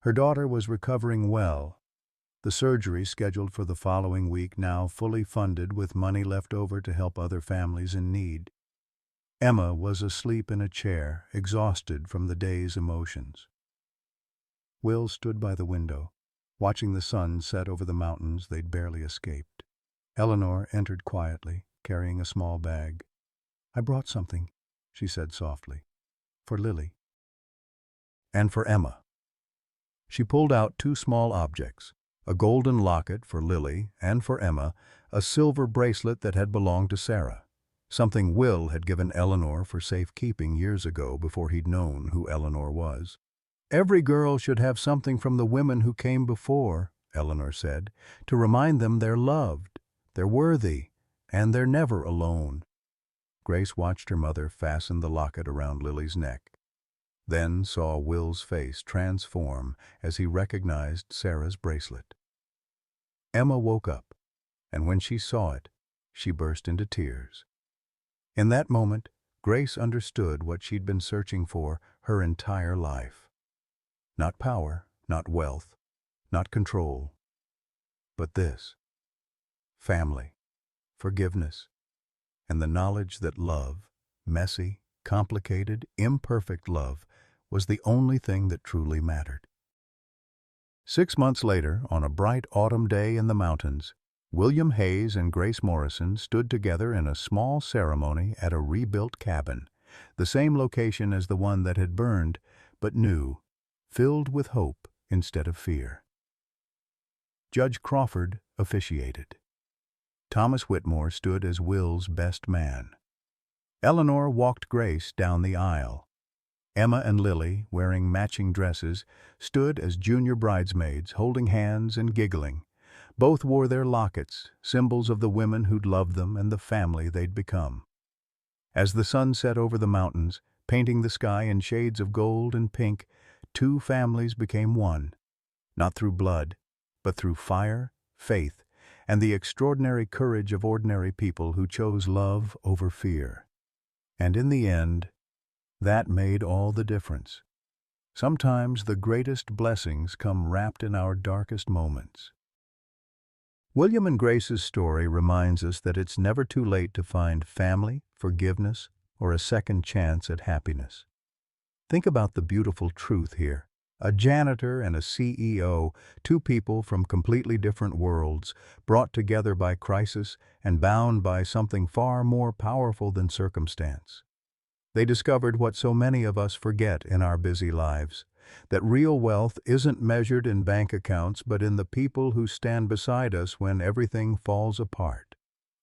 Her daughter was recovering well. The surgery scheduled for the following week now fully funded with money left over to help other families in need. Emma was asleep in a chair, exhausted from the day's emotions. Will stood by the window, watching the sun set over the mountains they'd barely escaped. Eleanor entered quietly, carrying a small bag. I brought something, she said softly. For Lily. And for Emma. She pulled out 2 small objects. A golden locket for Lily, and for Emma, a silver bracelet that had belonged to Sarah, something Will had given Eleanor for safekeeping years ago before he'd known who Eleanor was. Every girl should have something from the women who came before, Eleanor said, to remind them they're loved, they're worthy, and they're never alone. Grace watched her mother fasten the locket around Lily's neck, then saw Will's face transform as he recognized Sarah's bracelet. Emma woke up, and when she saw it, she burst into tears. In that moment, Grace understood what she'd been searching for her entire life. Not power, not wealth, not control, but this: family, forgiveness, and the knowledge that love, messy, complicated, imperfect love, was the only thing that truly mattered. 6 months later, on a bright autumn day in the mountains, William Hayes and Grace Morrison stood together in a small ceremony at a rebuilt cabin, the same location as the one that had burned, but new, filled with hope instead of fear. Judge Crawford officiated. Thomas Whitmore stood as Will's best man. Eleanor walked Grace down the aisle. Emma and Lily, wearing matching dresses, stood as junior bridesmaids, holding hands and giggling. Both wore their lockets, symbols of the women who'd loved them and the family they'd become. As the sun set over the mountains, painting the sky in shades of gold and pink, two families became one, not through blood, but through fire, faith, and the extraordinary courage of ordinary people who chose love over fear. And in the end, that made all the difference. Sometimes the greatest blessings come wrapped in our darkest moments. William and Grace's story reminds us that it's never too late to find family, forgiveness, or a second chance at happiness. Think about the beautiful truth here. A janitor and a CEO, two people from completely different worlds, brought together by crisis and bound by something far more powerful than circumstance. They discovered what so many of us forget in our busy lives, that real wealth isn't measured in bank accounts but in the people who stand beside us when everything falls apart.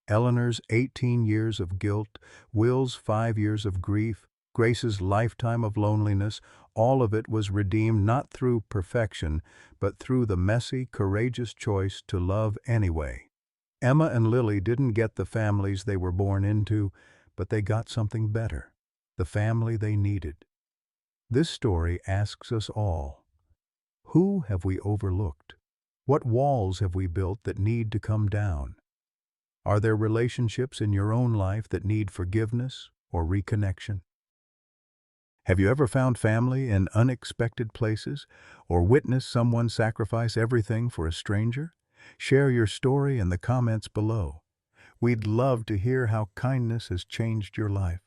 Eleanor's 18 years of guilt, Will's 5 years of grief, Grace's lifetime of loneliness, all of it was redeemed not through perfection, but through the messy, courageous choice to love anyway. Emma and Lily didn't get the families they were born into, but they got something better, the family they needed. This story asks us all, who have we overlooked? What walls have we built that need to come down? Are there relationships in your own life that need forgiveness or reconnection? Have you ever found family in unexpected places or witnessed someone sacrifice everything for a stranger? Share your story in the comments below. We'd love to hear how kindness has changed your life.